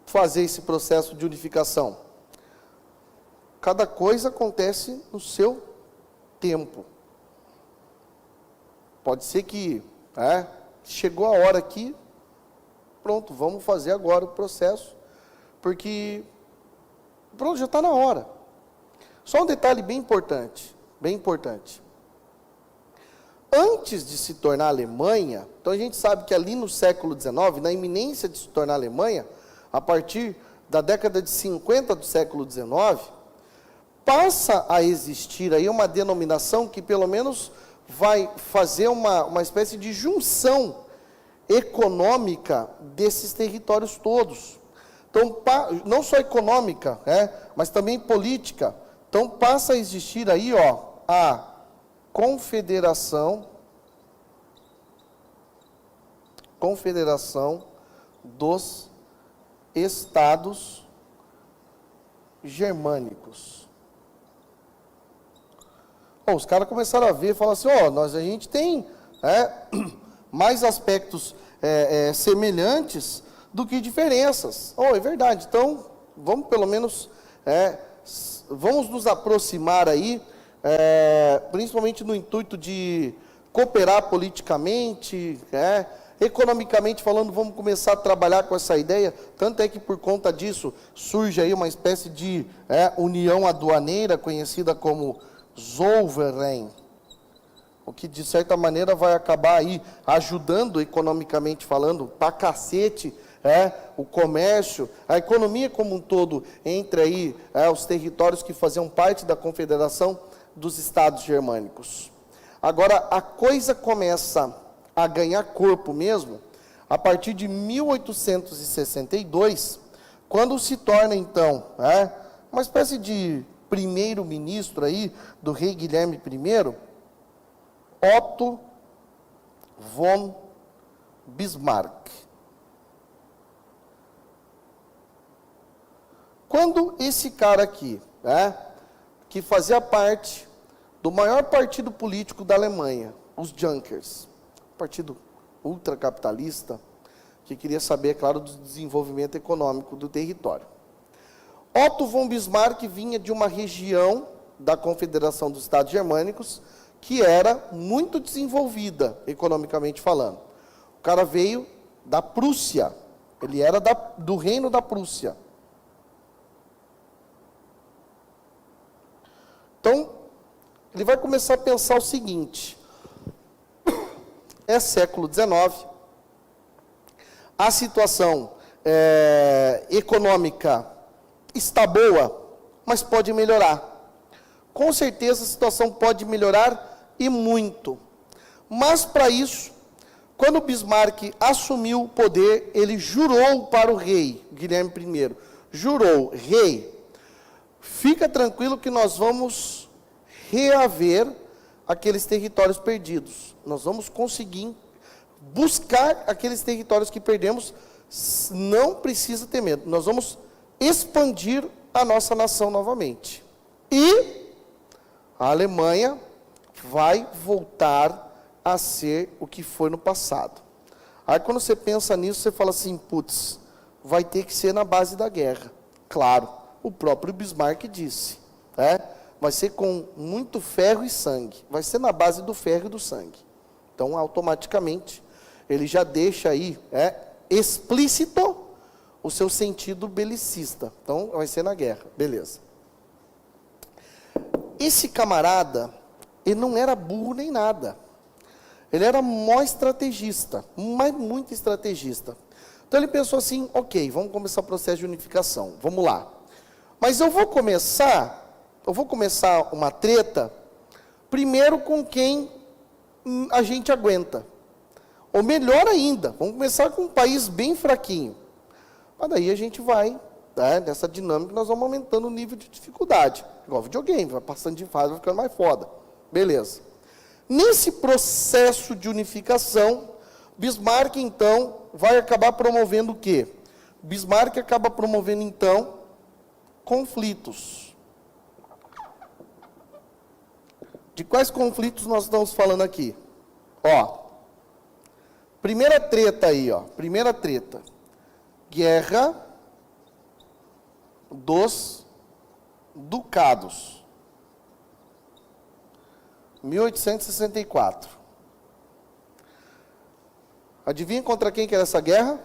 fazer esse processo de unificação? Cada coisa acontece no seu tempo. Pode ser que chegou a hora aqui, pronto, vamos fazer agora o processo, porque pronto, já está na hora. Só um detalhe bem importante, bem importante. Antes de se tornar Alemanha, então a gente sabe que ali no século XIX, na iminência de se tornar Alemanha, a partir da década de 50 do século XIX, passa a existir aí uma denominação que pelo menos vai fazer uma espécie de junção econômica desses territórios todos. Então, não só econômica, mas também política. Então, passa a existir aí, a Confederação dos Estados Germânicos. Os caras começaram a ver e falaram assim, a gente tem mais aspectos semelhantes do que diferenças. É verdade, então vamos pelo menos, vamos nos aproximar aí, principalmente no intuito de cooperar politicamente, economicamente falando, vamos começar a trabalhar com essa ideia, tanto é que por conta disso surge aí uma espécie de união aduaneira, conhecida como Zollverein, o que de certa maneira vai acabar aí ajudando economicamente falando, pra cacete, o comércio, a economia como um todo, entre aí os territórios que faziam parte da Confederação dos Estados Germânicos. Agora, a coisa começa a ganhar corpo mesmo, a partir de 1862, quando se torna então, uma espécie de primeiro-ministro aí, do rei Guilherme I, Otto von Bismarck. Quando esse cara aqui, que fazia parte do maior partido político da Alemanha, os Junkers, partido ultracapitalista, que queria saber, é claro, do desenvolvimento econômico do território. Otto von Bismarck vinha de uma região da Confederação dos Estados Germânicos que era muito desenvolvida, economicamente falando. O cara veio da Prússia, ele era do reino da Prússia. Então, ele vai começar a pensar o seguinte, é século XIX, a situação econômica está boa, mas pode melhorar. Com certeza a situação pode melhorar e muito. Mas para isso, quando Bismarck assumiu o poder, ele jurou para o rei, Guilherme I, jurou, rei, fica tranquilo que nós vamos reaver aqueles territórios perdidos. Nós vamos conseguir buscar aqueles territórios que perdemos, não precisa ter medo. Nós vamos expandir a nossa nação novamente. E a Alemanha vai voltar a ser o que foi no passado. Aí quando você pensa nisso, você fala assim, putz, vai ter que ser na base da guerra. Claro, o próprio Bismarck disse, vai ser com muito ferro e sangue. Vai ser na base do ferro e do sangue. Então, automaticamente, ele já deixa aí explícito o seu sentido belicista. Então, vai ser na guerra. Beleza. Esse camarada, ele não era burro nem nada. Ele era mó estrategista, mas muito estrategista. Então, ele pensou assim, ok, vamos começar o processo de unificação. Vamos lá. Mas eu vou começar uma treta, primeiro com quem a gente aguenta. Ou melhor ainda, vamos começar com um país bem fraquinho. Mas daí a gente vai, nessa dinâmica, nós vamos aumentando o nível de dificuldade. Igual videogame, vai passando de fase, vai ficando mais foda. Beleza. Nesse processo de unificação, Bismarck, então, vai acabar promovendo o quê? Bismarck acaba promovendo, então, conflitos. De quais conflitos nós estamos falando aqui? Ó, primeira treta aí, ó. Primeira treta. Guerra dos Ducados. 1864. Adivinha contra quem que era essa guerra?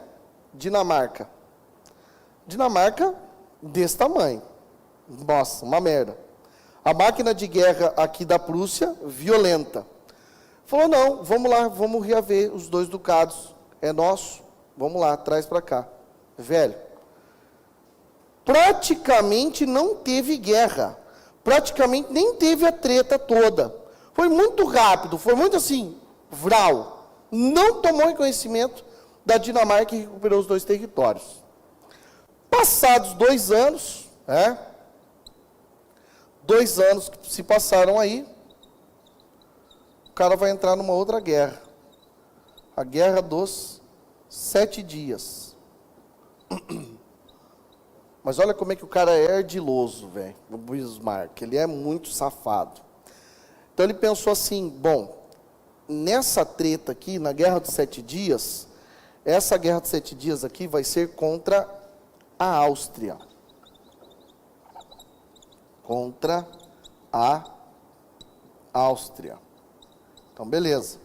Dinamarca. Dinamarca desse tamanho. Nossa, uma merda. A máquina de guerra aqui da Prússia, violenta. Falou, não, vamos lá, vamos reaver os 2 ducados. É nosso, vamos lá, traz para cá. Velho, praticamente não teve guerra. Praticamente nem teve a treta toda. Foi muito rápido, foi muito assim, vral. Não tomou reconhecimento da Dinamarca que recuperou os 2 territórios. Passados 2 anos, 2 anos que se passaram aí, o cara vai entrar numa outra guerra. A Guerra dos 7 Dias. Mas olha como é que o cara é ardiloso, velho, o Bismarck. Ele é muito safado. Então ele pensou assim, bom, nessa treta aqui, na Guerra dos 7 Dias, essa Guerra dos 7 Dias aqui vai ser contra a Áustria. Contra a Áustria. Então, beleza.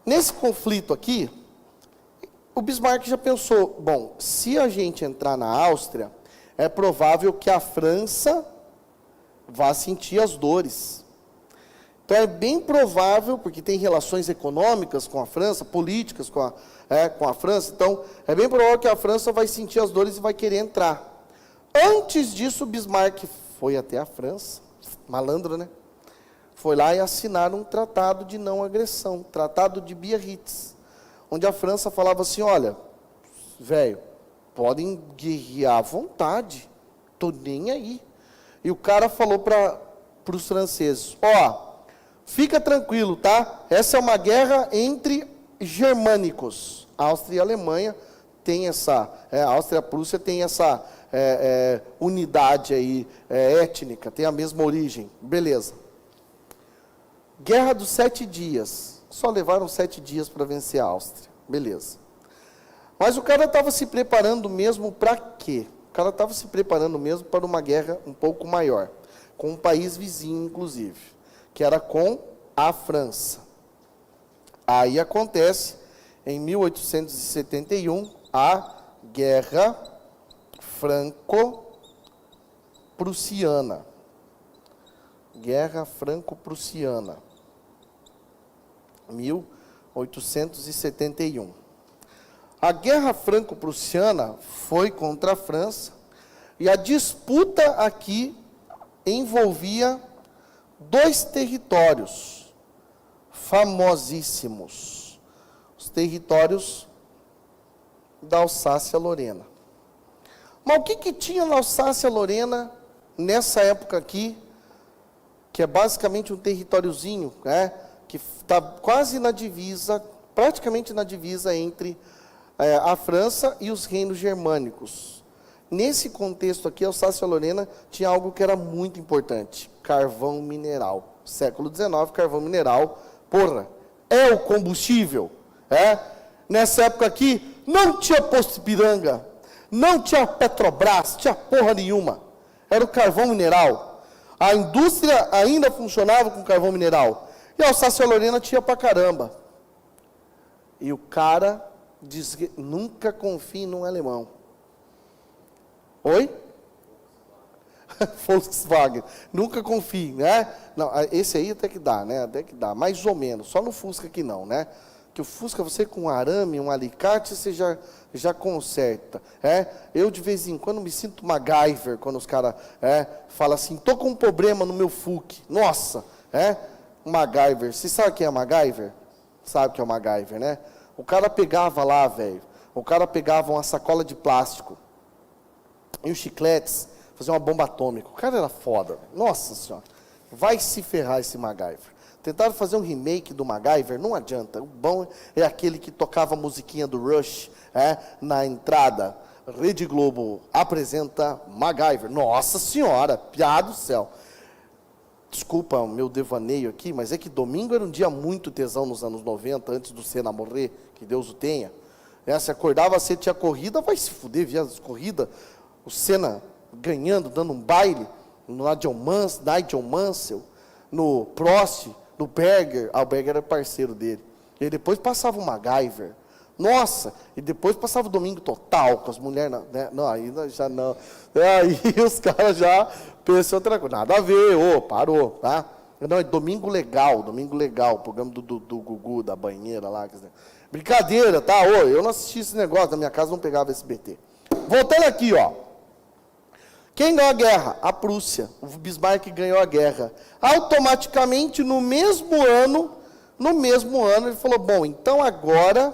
Nesse conflito aqui, o Bismarck já pensou, bom, se a gente entrar na Áustria, é provável que a França vá sentir as dores. Então, é bem provável, porque tem relações econômicas com a França, políticas com a França, então, é bem provável que a França vai sentir as dores e vai querer entrar. Antes disso, o Bismarck foi até a França, malandro, né? Foi lá e assinaram um tratado de não agressão, tratado de Biarritz, onde a França falava assim, olha, velho, podem guerrear à vontade, tô nem aí. E o cara falou para os franceses, ó, fica tranquilo, tá? Essa é uma guerra entre germânicos. A Áustria e a Alemanha tem essa, a Áustria e a Prússia tem essa unidade aí, étnica, tem a mesma origem, beleza. Guerra dos 7 Dias, só levaram 7 dias para vencer a Áustria, beleza. Mas o cara estava se preparando mesmo para quê? O cara estava se preparando mesmo para uma guerra um pouco maior, com um país vizinho, inclusive, que era com a França. Aí acontece, em 1871, a Guerra Franco-Prussiana. Guerra Franco-Prussiana. 1871. A Guerra Franco-Prussiana foi contra a França, e a disputa aqui envolvia 2 territórios famosíssimos, os territórios da Alsácia-Lorena. Mas o que tinha na Alsácia-Lorena nessa época aqui, que é basicamente um territóriozinho, que está quase na divisa, praticamente na divisa entre a França e os reinos germânicos. Nesse contexto aqui, a Alsácia-Lorena tinha algo que era muito importante, carvão mineral. Século XIX, carvão mineral, porra, é o combustível. Nessa época aqui, não tinha Posto Ipiranga, não tinha Petrobras, tinha porra nenhuma. Era o carvão mineral. A indústria ainda funcionava com carvão mineral. E a Alsácia-Lorena tinha pra caramba. E o cara diz que nunca confie num alemão. Oi? Volkswagen. Nunca confie, né? Não, esse aí até que dá, né? Até que dá, mais ou menos. Só no Fusca que não, né? Que o Fusca, você com um arame, um alicate, você já conserta. Eu, de vez em quando, me sinto MacGyver, quando os caras falam assim, tô com um problema no meu FUC. Nossa, MacGyver. Você sabe quem é MacGyver? Sabe que é o MacGyver, né? O cara pegava lá, velho, o cara pegava uma sacola de plástico e os chicletes, fazia uma bomba atômica. O cara era foda, véio. Nossa senhora. Vai se ferrar esse MacGyver. Tentaram fazer um remake do MacGyver, não adianta. O bom é aquele que tocava a musiquinha do Rush, na entrada. Rede Globo apresenta MacGyver. Nossa senhora, piada do céu. desculpa o meu devaneio aqui, mas é que domingo era um dia muito tesão nos anos 90, antes do Senna morrer, que Deus o tenha. Se acordava cedo, tinha corrida, vai se fuder, via as corridas, o Senna ganhando, dando um baile, no Nigel Mansell, no Prost, no Berger, o Berger era parceiro dele. E depois passava o MacGyver. Nossa, e depois passava o Domingo Total, com as mulheres, né? Não, aí já não. Aí os caras já pensam outra coisa. Nada a ver, parou, tá? Não, é Domingo Legal, programa do Gugu, da banheira lá. Quer dizer, brincadeira, tá? Eu não assisti esse negócio, na minha casa não pegava SBT. Voltando aqui, ó. Quem ganhou a guerra? A Prússia. O Bismarck ganhou a guerra. Automaticamente, no mesmo ano, ele falou, bom, então agora,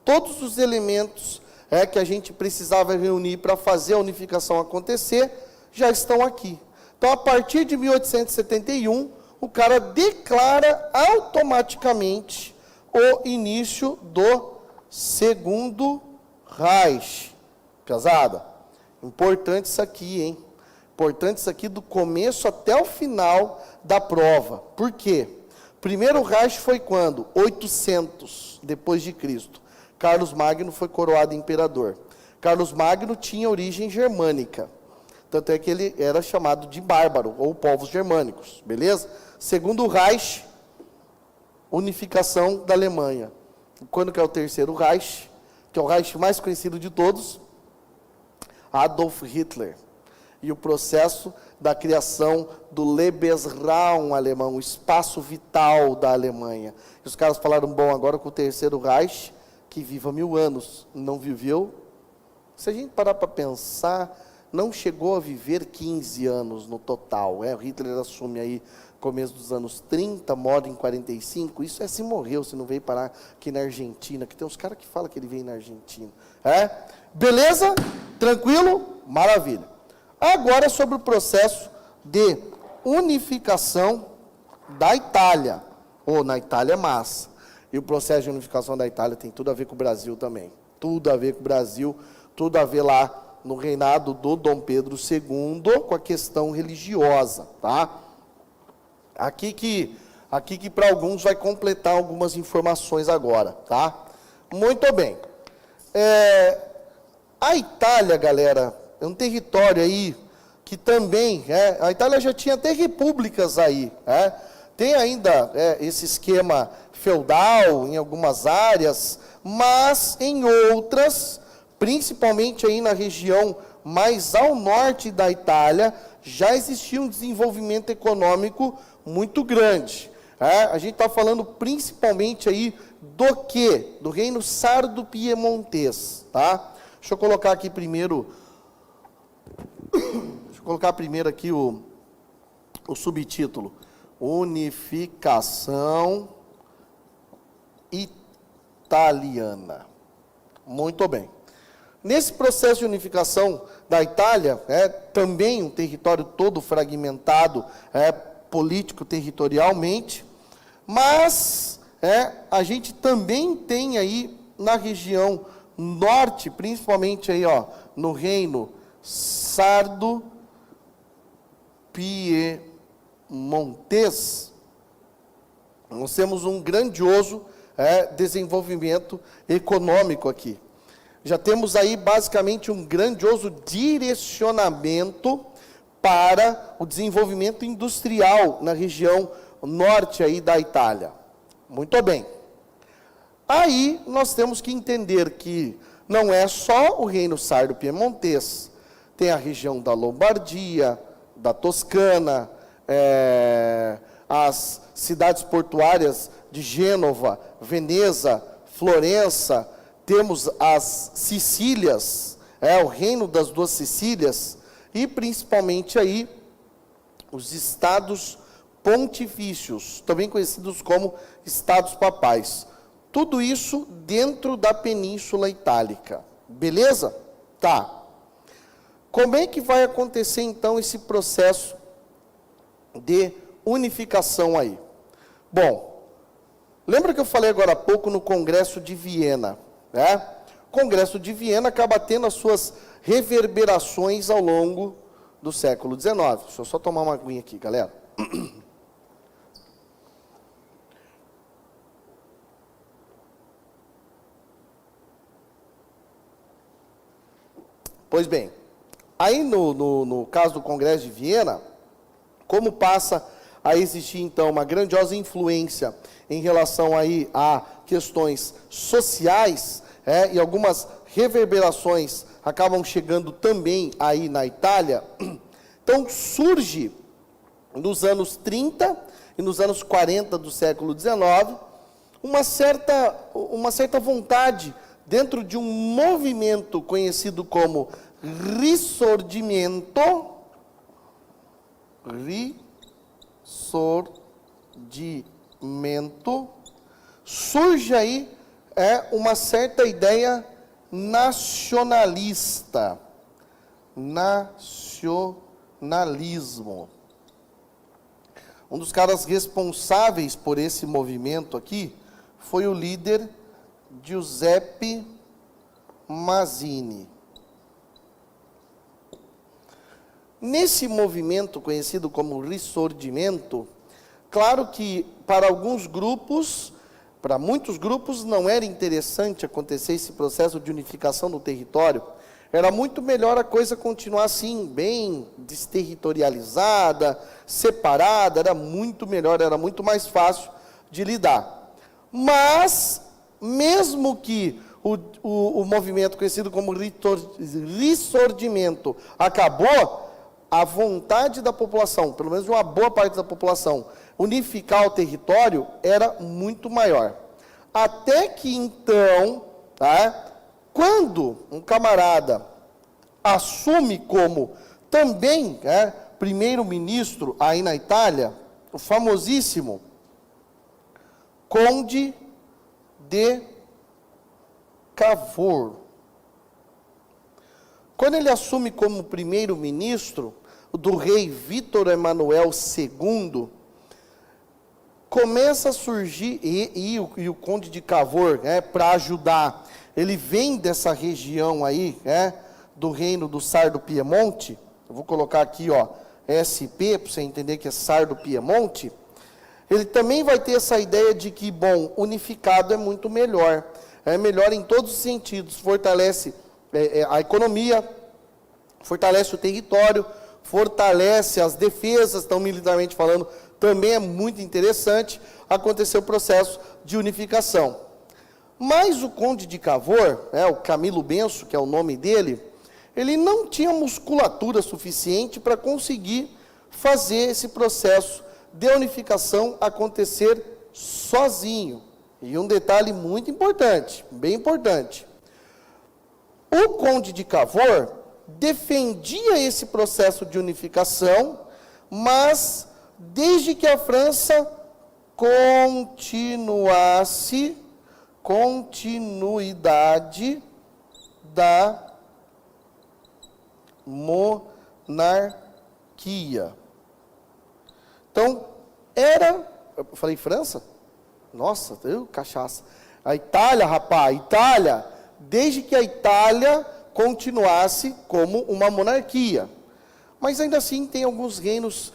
todos os elementos que a gente precisava reunir para fazer a unificação acontecer, já estão aqui. Então, a partir de 1871, o cara declara automaticamente o início do Segundo Reich. Pesada? Importante isso aqui, hein? Importante isso aqui do começo até o final da prova. Por quê? Primeiro Reich foi quando? 800 depois de Cristo. Carlos Magno foi coroado imperador. Carlos Magno tinha origem germânica. Tanto é que ele era chamado de bárbaro, ou povos germânicos. Beleza? Segundo Reich, unificação da Alemanha. Quando que é o terceiro Reich? Que é o Reich mais conhecido de todos. Adolf Hitler. E o processo da criação do Lebensraum alemão, o espaço vital da Alemanha. E os caras falaram, bom, agora com o terceiro Reich, que viva 1000 anos, não viveu. Se a gente parar para pensar, não chegou a viver 15 anos no total. O Hitler assume aí começo dos anos 30, morre em 45, isso se morreu, se não veio parar aqui na Argentina, que tem uns caras que falam que ele veio na Argentina. Beleza? Tranquilo? Maravilha. Agora sobre o processo de unificação da Itália, ou na Itália massa. E o processo de unificação da Itália tem tudo a ver com o Brasil também. Tudo a ver com o Brasil, tudo a ver lá no reinado do Dom Pedro II com a questão religiosa, tá? Aqui que para alguns vai completar algumas informações agora, tá? Muito bem. A Itália, galera, é um território aí que também, a Itália já tinha até repúblicas aí, tem ainda esse esquema feudal em algumas áreas, mas em outras, principalmente aí na região mais ao norte da Itália, já existia um desenvolvimento econômico muito grande. A gente está falando principalmente aí do quê? Do reino sardo-piemontês, tá? Deixa eu colocar aqui primeiro, aqui o subtítulo. Unificação italiana. Muito bem. Nesse processo de unificação da Itália, também um território todo fragmentado, político-territorialmente, mas a gente também tem aí na região norte, principalmente aí, no reino sardo-piemontês, nós temos um grandioso desenvolvimento econômico aqui. Já temos aí basicamente um grandioso direcionamento para o desenvolvimento industrial na região norte aí da Itália. Muito bem. Aí nós temos que entender que não é só o reino sardo-piemontês, tem a região da Lombardia, da Toscana, as cidades portuárias de Gênova, Veneza, Florença, temos as Sicílias, o reino das duas Sicílias, e principalmente aí os estados pontifícios, também conhecidos como estados papais. Tudo isso dentro da Península Itálica. Beleza? Tá. Como é que vai acontecer então esse processo de unificação aí? Bom, lembra que eu falei agora há pouco no Congresso de Viena, O Congresso de Viena acaba tendo as suas reverberações ao longo do século XIX. Deixa eu só tomar uma aguinha aqui, galera. Pois bem, aí no caso do Congresso de Viena, como passa a existir, então, uma grandiosa influência em relação aí a questões sociais, e algumas reverberações acabam chegando também aí na Itália, então surge nos anos 30 e nos anos 40 do século XIX, uma certa vontade dentro de um movimento conhecido como Risorgimento, surge aí uma certa ideia nacionalista, nacionalismo. Um dos caras responsáveis por esse movimento aqui foi o líder Giuseppe Mazzini. Nesse movimento conhecido como Risorgimento, claro que para alguns grupos, para muitos grupos, não era interessante acontecer esse processo de unificação do território. Era muito melhor a coisa continuar assim, bem desterritorializada, separada, era muito melhor, era muito mais fácil de lidar. Mas, mesmo que o movimento conhecido como Risorgimento acabou, a vontade da população, pelo menos de uma boa parte da população, unificar o território era muito maior. Até que então, quando um camarada assume como também primeiro-ministro aí na Itália, o famosíssimo Conde de Cavour. Quando ele assume como primeiro-ministro do rei Vítor Emanuel II, começa a surgir, e o Conde de Cavour, para ajudar, ele vem dessa região aí, do reino do Sardo Piemonte, eu vou colocar aqui, SP, para você entender que é Sardo Piemonte, ele também vai ter essa ideia de que, bom, unificado é muito melhor, é melhor em todos os sentidos, fortalece a economia, fortalece o território, fortalece as defesas, então militarmente falando, também é muito interessante acontecer o processo de unificação. Mas o Conde de Cavour, o Camilo Benso, que é o nome dele, ele não tinha musculatura suficiente para conseguir fazer esse processo de unificação acontecer sozinho. E um detalhe muito importante, bem importante. O Conde de Cavour defendia esse processo de unificação, mas desde que a França continuidade da monarquia. Então, eu falei França? Nossa, cachaça. A Itália, rapaz, Itália, desde que a Itália continuasse como uma monarquia. Mas ainda assim tem alguns reinos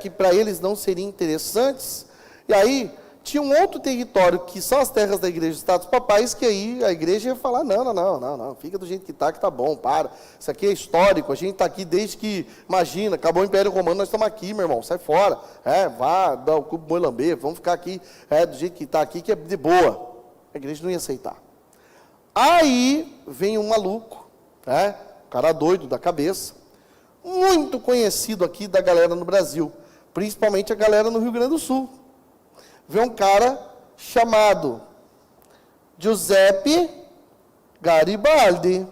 que para eles não seriam interessantes. E aí tinha um outro território que são as terras da igreja dos Estados Papais, que aí a igreja ia falar, não, fica do jeito que tá bom, para. Isso aqui é histórico, a gente está aqui desde que, imagina, acabou o Império Romano, nós estamos aqui, meu irmão, sai fora. Vá dar o cubo moilambê, vamos ficar aqui do jeito que está aqui, que é de boa. A igreja não ia aceitar. Aí vem um maluco, um cara doido da cabeça, muito conhecido aqui da galera no Brasil, principalmente a galera no Rio Grande do Sul. Vê um cara chamado Giuseppe Garibaldi.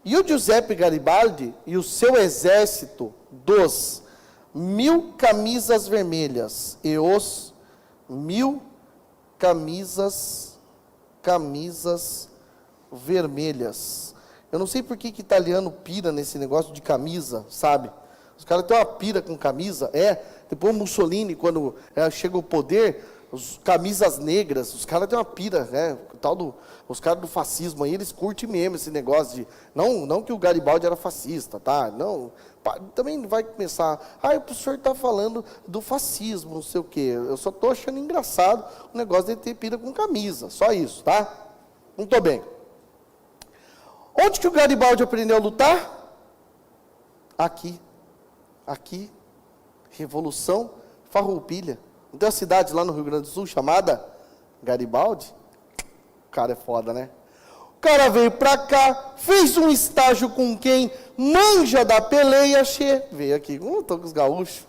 E o Giuseppe Garibaldi e o seu exército dos 1000 camisas vermelhas e os 1000 camisas vermelhas. Eu não sei por que italiano pira nesse negócio de camisa, sabe? Os caras têm uma pira com camisa, depois o Mussolini, quando chega ao poder, os camisas negras, os caras têm uma pira, os caras do fascismo aí, eles curtem mesmo esse negócio de, não que o Garibaldi era fascista, tá? Não, também vai começar, o senhor está falando do fascismo, não sei o quê, eu só estou achando engraçado o negócio de ter pira com camisa, só isso, tá? Muito bem. Onde que o Garibaldi aprendeu a lutar? Aqui. Aqui. Revolução Farroupilha. Não tem uma cidade lá no Rio Grande do Sul chamada Garibaldi? O cara é foda, né? O cara veio pra cá, fez um estágio com quem manja da peleia, veio aqui, tô com os gaúchos,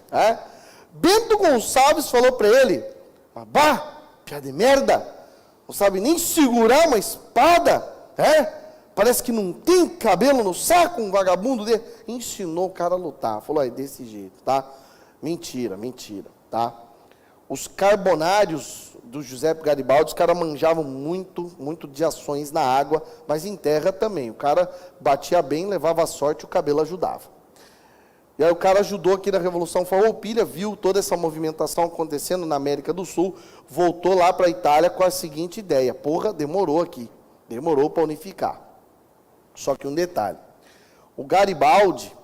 Bento Gonçalves falou pra ele, babá, piada de merda, não sabe nem segurar uma espada, parece que não tem cabelo no saco, um vagabundo dele. Ensinou o cara a lutar, falou, é desse jeito, tá? Mentira, tá? Os carbonários do Giuseppe Garibaldi, os caras manjavam muito de ações na água, mas em terra também. O cara batia bem, levava sorte, o cabelo ajudava. E aí o cara ajudou aqui na Revolução Farroupilha, viu toda essa movimentação acontecendo na América do Sul, voltou lá para a Itália com a seguinte ideia, porra, demorou aqui, demorou para unificar. Só que um detalhe, o Garibaldi,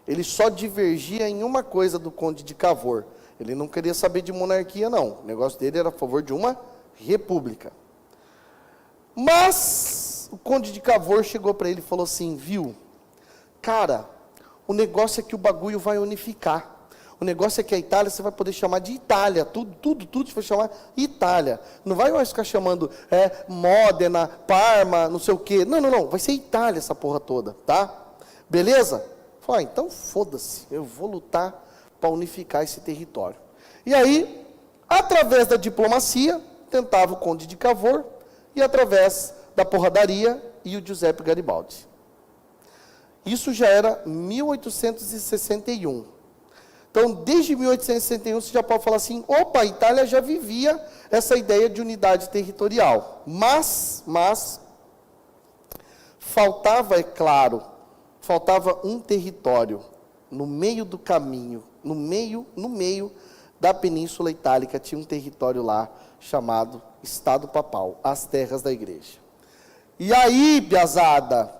ele só divergia em uma coisa do Conde de Cavour. Ele não queria saber de monarquia, não. O negócio dele era a favor de uma república. Mas o Conde de Cavour chegou para ele e falou assim, viu, cara, o negócio é que o bagulho vai unificar. O negócio é que a Itália você vai poder chamar de Itália. Tudo você vai chamar Itália. Não vai mais ficar chamando Módena, Parma, não sei o quê. Não. Vai ser Itália essa porra toda, tá? Beleza? Falei, então foda-se. Eu vou lutar para unificar esse território. E aí, através da diplomacia, tentava o Conde de Cavour, e através da porradaria, e o Giuseppe Garibaldi. Isso já era 1861. Então, desde 1861, você já pode falar assim, opa, a Itália já vivia essa ideia de unidade territorial. Mas faltava, é claro, faltava um território no meio do caminho, no meio da Península Itálica, tinha um território lá chamado Estado Papal, as terras da igreja. E aí, piazada,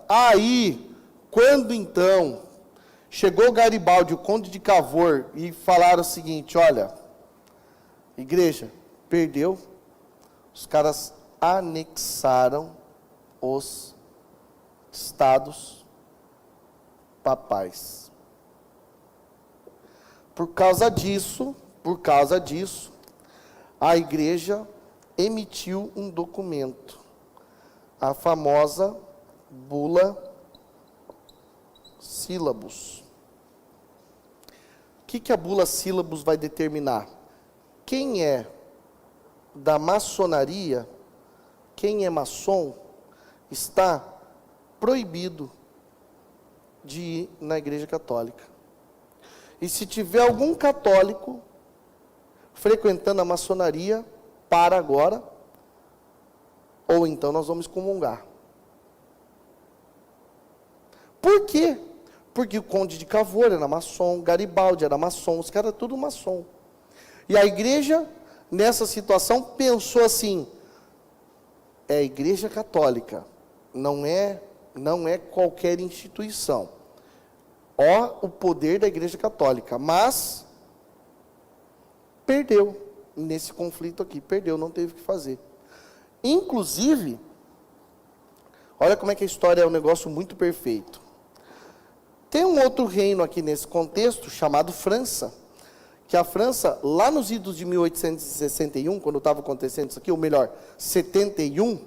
quando então chegou Garibaldi, o Conde de Cavour, e falaram o seguinte, olha, igreja, perdeu, os caras anexaram os estados papais. Por causa disso, a igreja emitiu um documento, a famosa Bula Sílabus. O que a Bula Sílabus vai determinar? Quem é da maçonaria, quem é maçom, está proibido de ir na igreja católica. E se tiver algum católico frequentando a maçonaria, para agora, ou então nós vamos comungar. Por quê? Porque o Conde de Cavour era maçom, Garibaldi era maçom, os caras tudo maçom. E a igreja, nessa situação, pensou assim, é a igreja católica, não é qualquer instituição. O poder da igreja católica, mas perdeu nesse conflito aqui, não teve o que fazer. Inclusive, olha como é que a história é um negócio muito perfeito. Tem um outro reino aqui nesse contexto, chamado França, que a França, lá nos idos de 1861, quando estava acontecendo isso aqui, ou melhor, 71,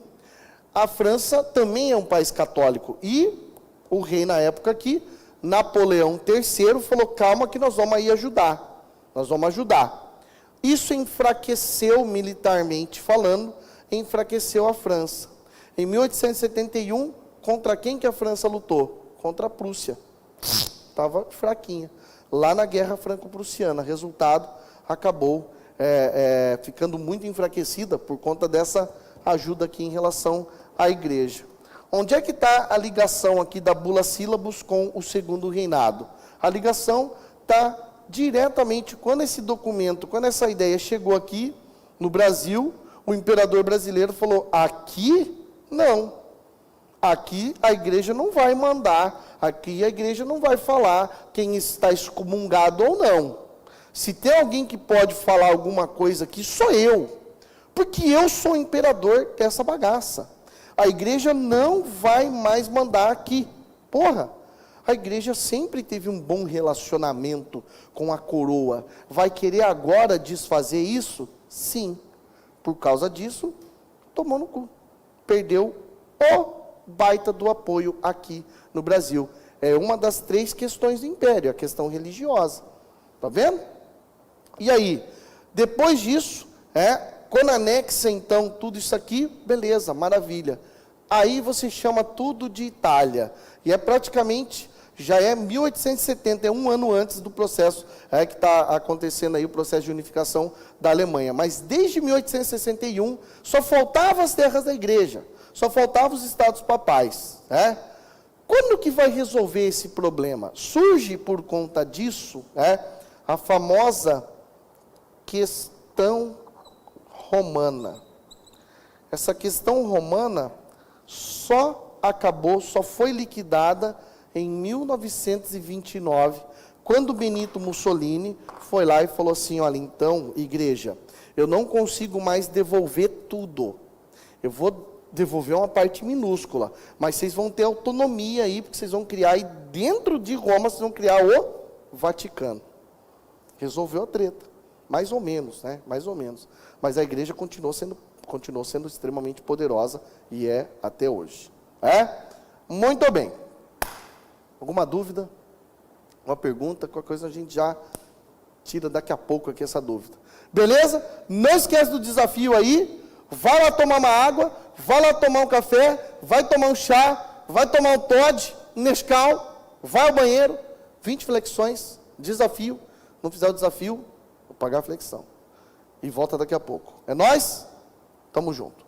a França também é um país católico, e o rei na época aqui, Napoleão III, falou, calma que nós vamos aí ajudar. Isso enfraqueceu, militarmente falando, enfraqueceu a França. Em 1871, contra quem que a França lutou? Contra a Prússia. Estava fraquinha. Lá na Guerra Franco-Prussiana. Resultado, acabou ficando muito enfraquecida por conta dessa ajuda aqui em relação à igreja. Onde é que está a ligação aqui da Bula Sílabus com o segundo reinado? A ligação está diretamente, quando esse documento, quando essa ideia chegou aqui no Brasil, o imperador brasileiro falou, aqui não. Aqui a igreja não vai mandar, aqui a igreja não vai falar quem está excomungado ou não. Se tem alguém que pode falar alguma coisa aqui, sou eu. Porque eu sou o imperador dessa bagaça. A igreja não vai mais mandar aqui. Porra, a igreja sempre teve um bom relacionamento com a coroa. Vai querer agora desfazer isso? Sim. Por causa disso, tomou no cu. Perdeu o baita do apoio aqui no Brasil. É uma das 3 questões do império, a questão religiosa. Tá vendo? E aí, depois disso, quando anexa então tudo isso aqui, beleza, maravilha. Aí você chama tudo de Itália. E é praticamente, já é 1870, é um ano antes do processo que está acontecendo aí, o processo de unificação da Alemanha. Mas desde 1861, só faltavam as terras da igreja, só faltavam os estados papais. Quando que vai resolver esse problema? Surge por conta disso, a famosa questão romana. Essa questão romana só foi liquidada em 1929, quando Benito Mussolini foi lá e falou assim, olha, então, igreja, eu não consigo mais devolver tudo. Eu vou devolver uma parte minúscula, mas vocês vão ter autonomia aí, porque vocês vão criar, e dentro de Roma, vocês vão criar o Vaticano. Resolveu a treta, mais ou menos, mais ou menos. Mas a igreja continuou sendo extremamente poderosa, e é até hoje. Muito bem. Alguma dúvida? Uma pergunta? Qualquer coisa a gente já tira daqui a pouco aqui essa dúvida. Beleza? Não esquece do desafio aí. Vai lá tomar uma água, vai lá tomar um café, vai tomar um chá, vai tomar um Toddy, um Nescau, vai ao banheiro, 20 flexões, desafio. Não fizer o desafio, vou pagar a flexão. E volta daqui a pouco. É nóis? Tamo junto.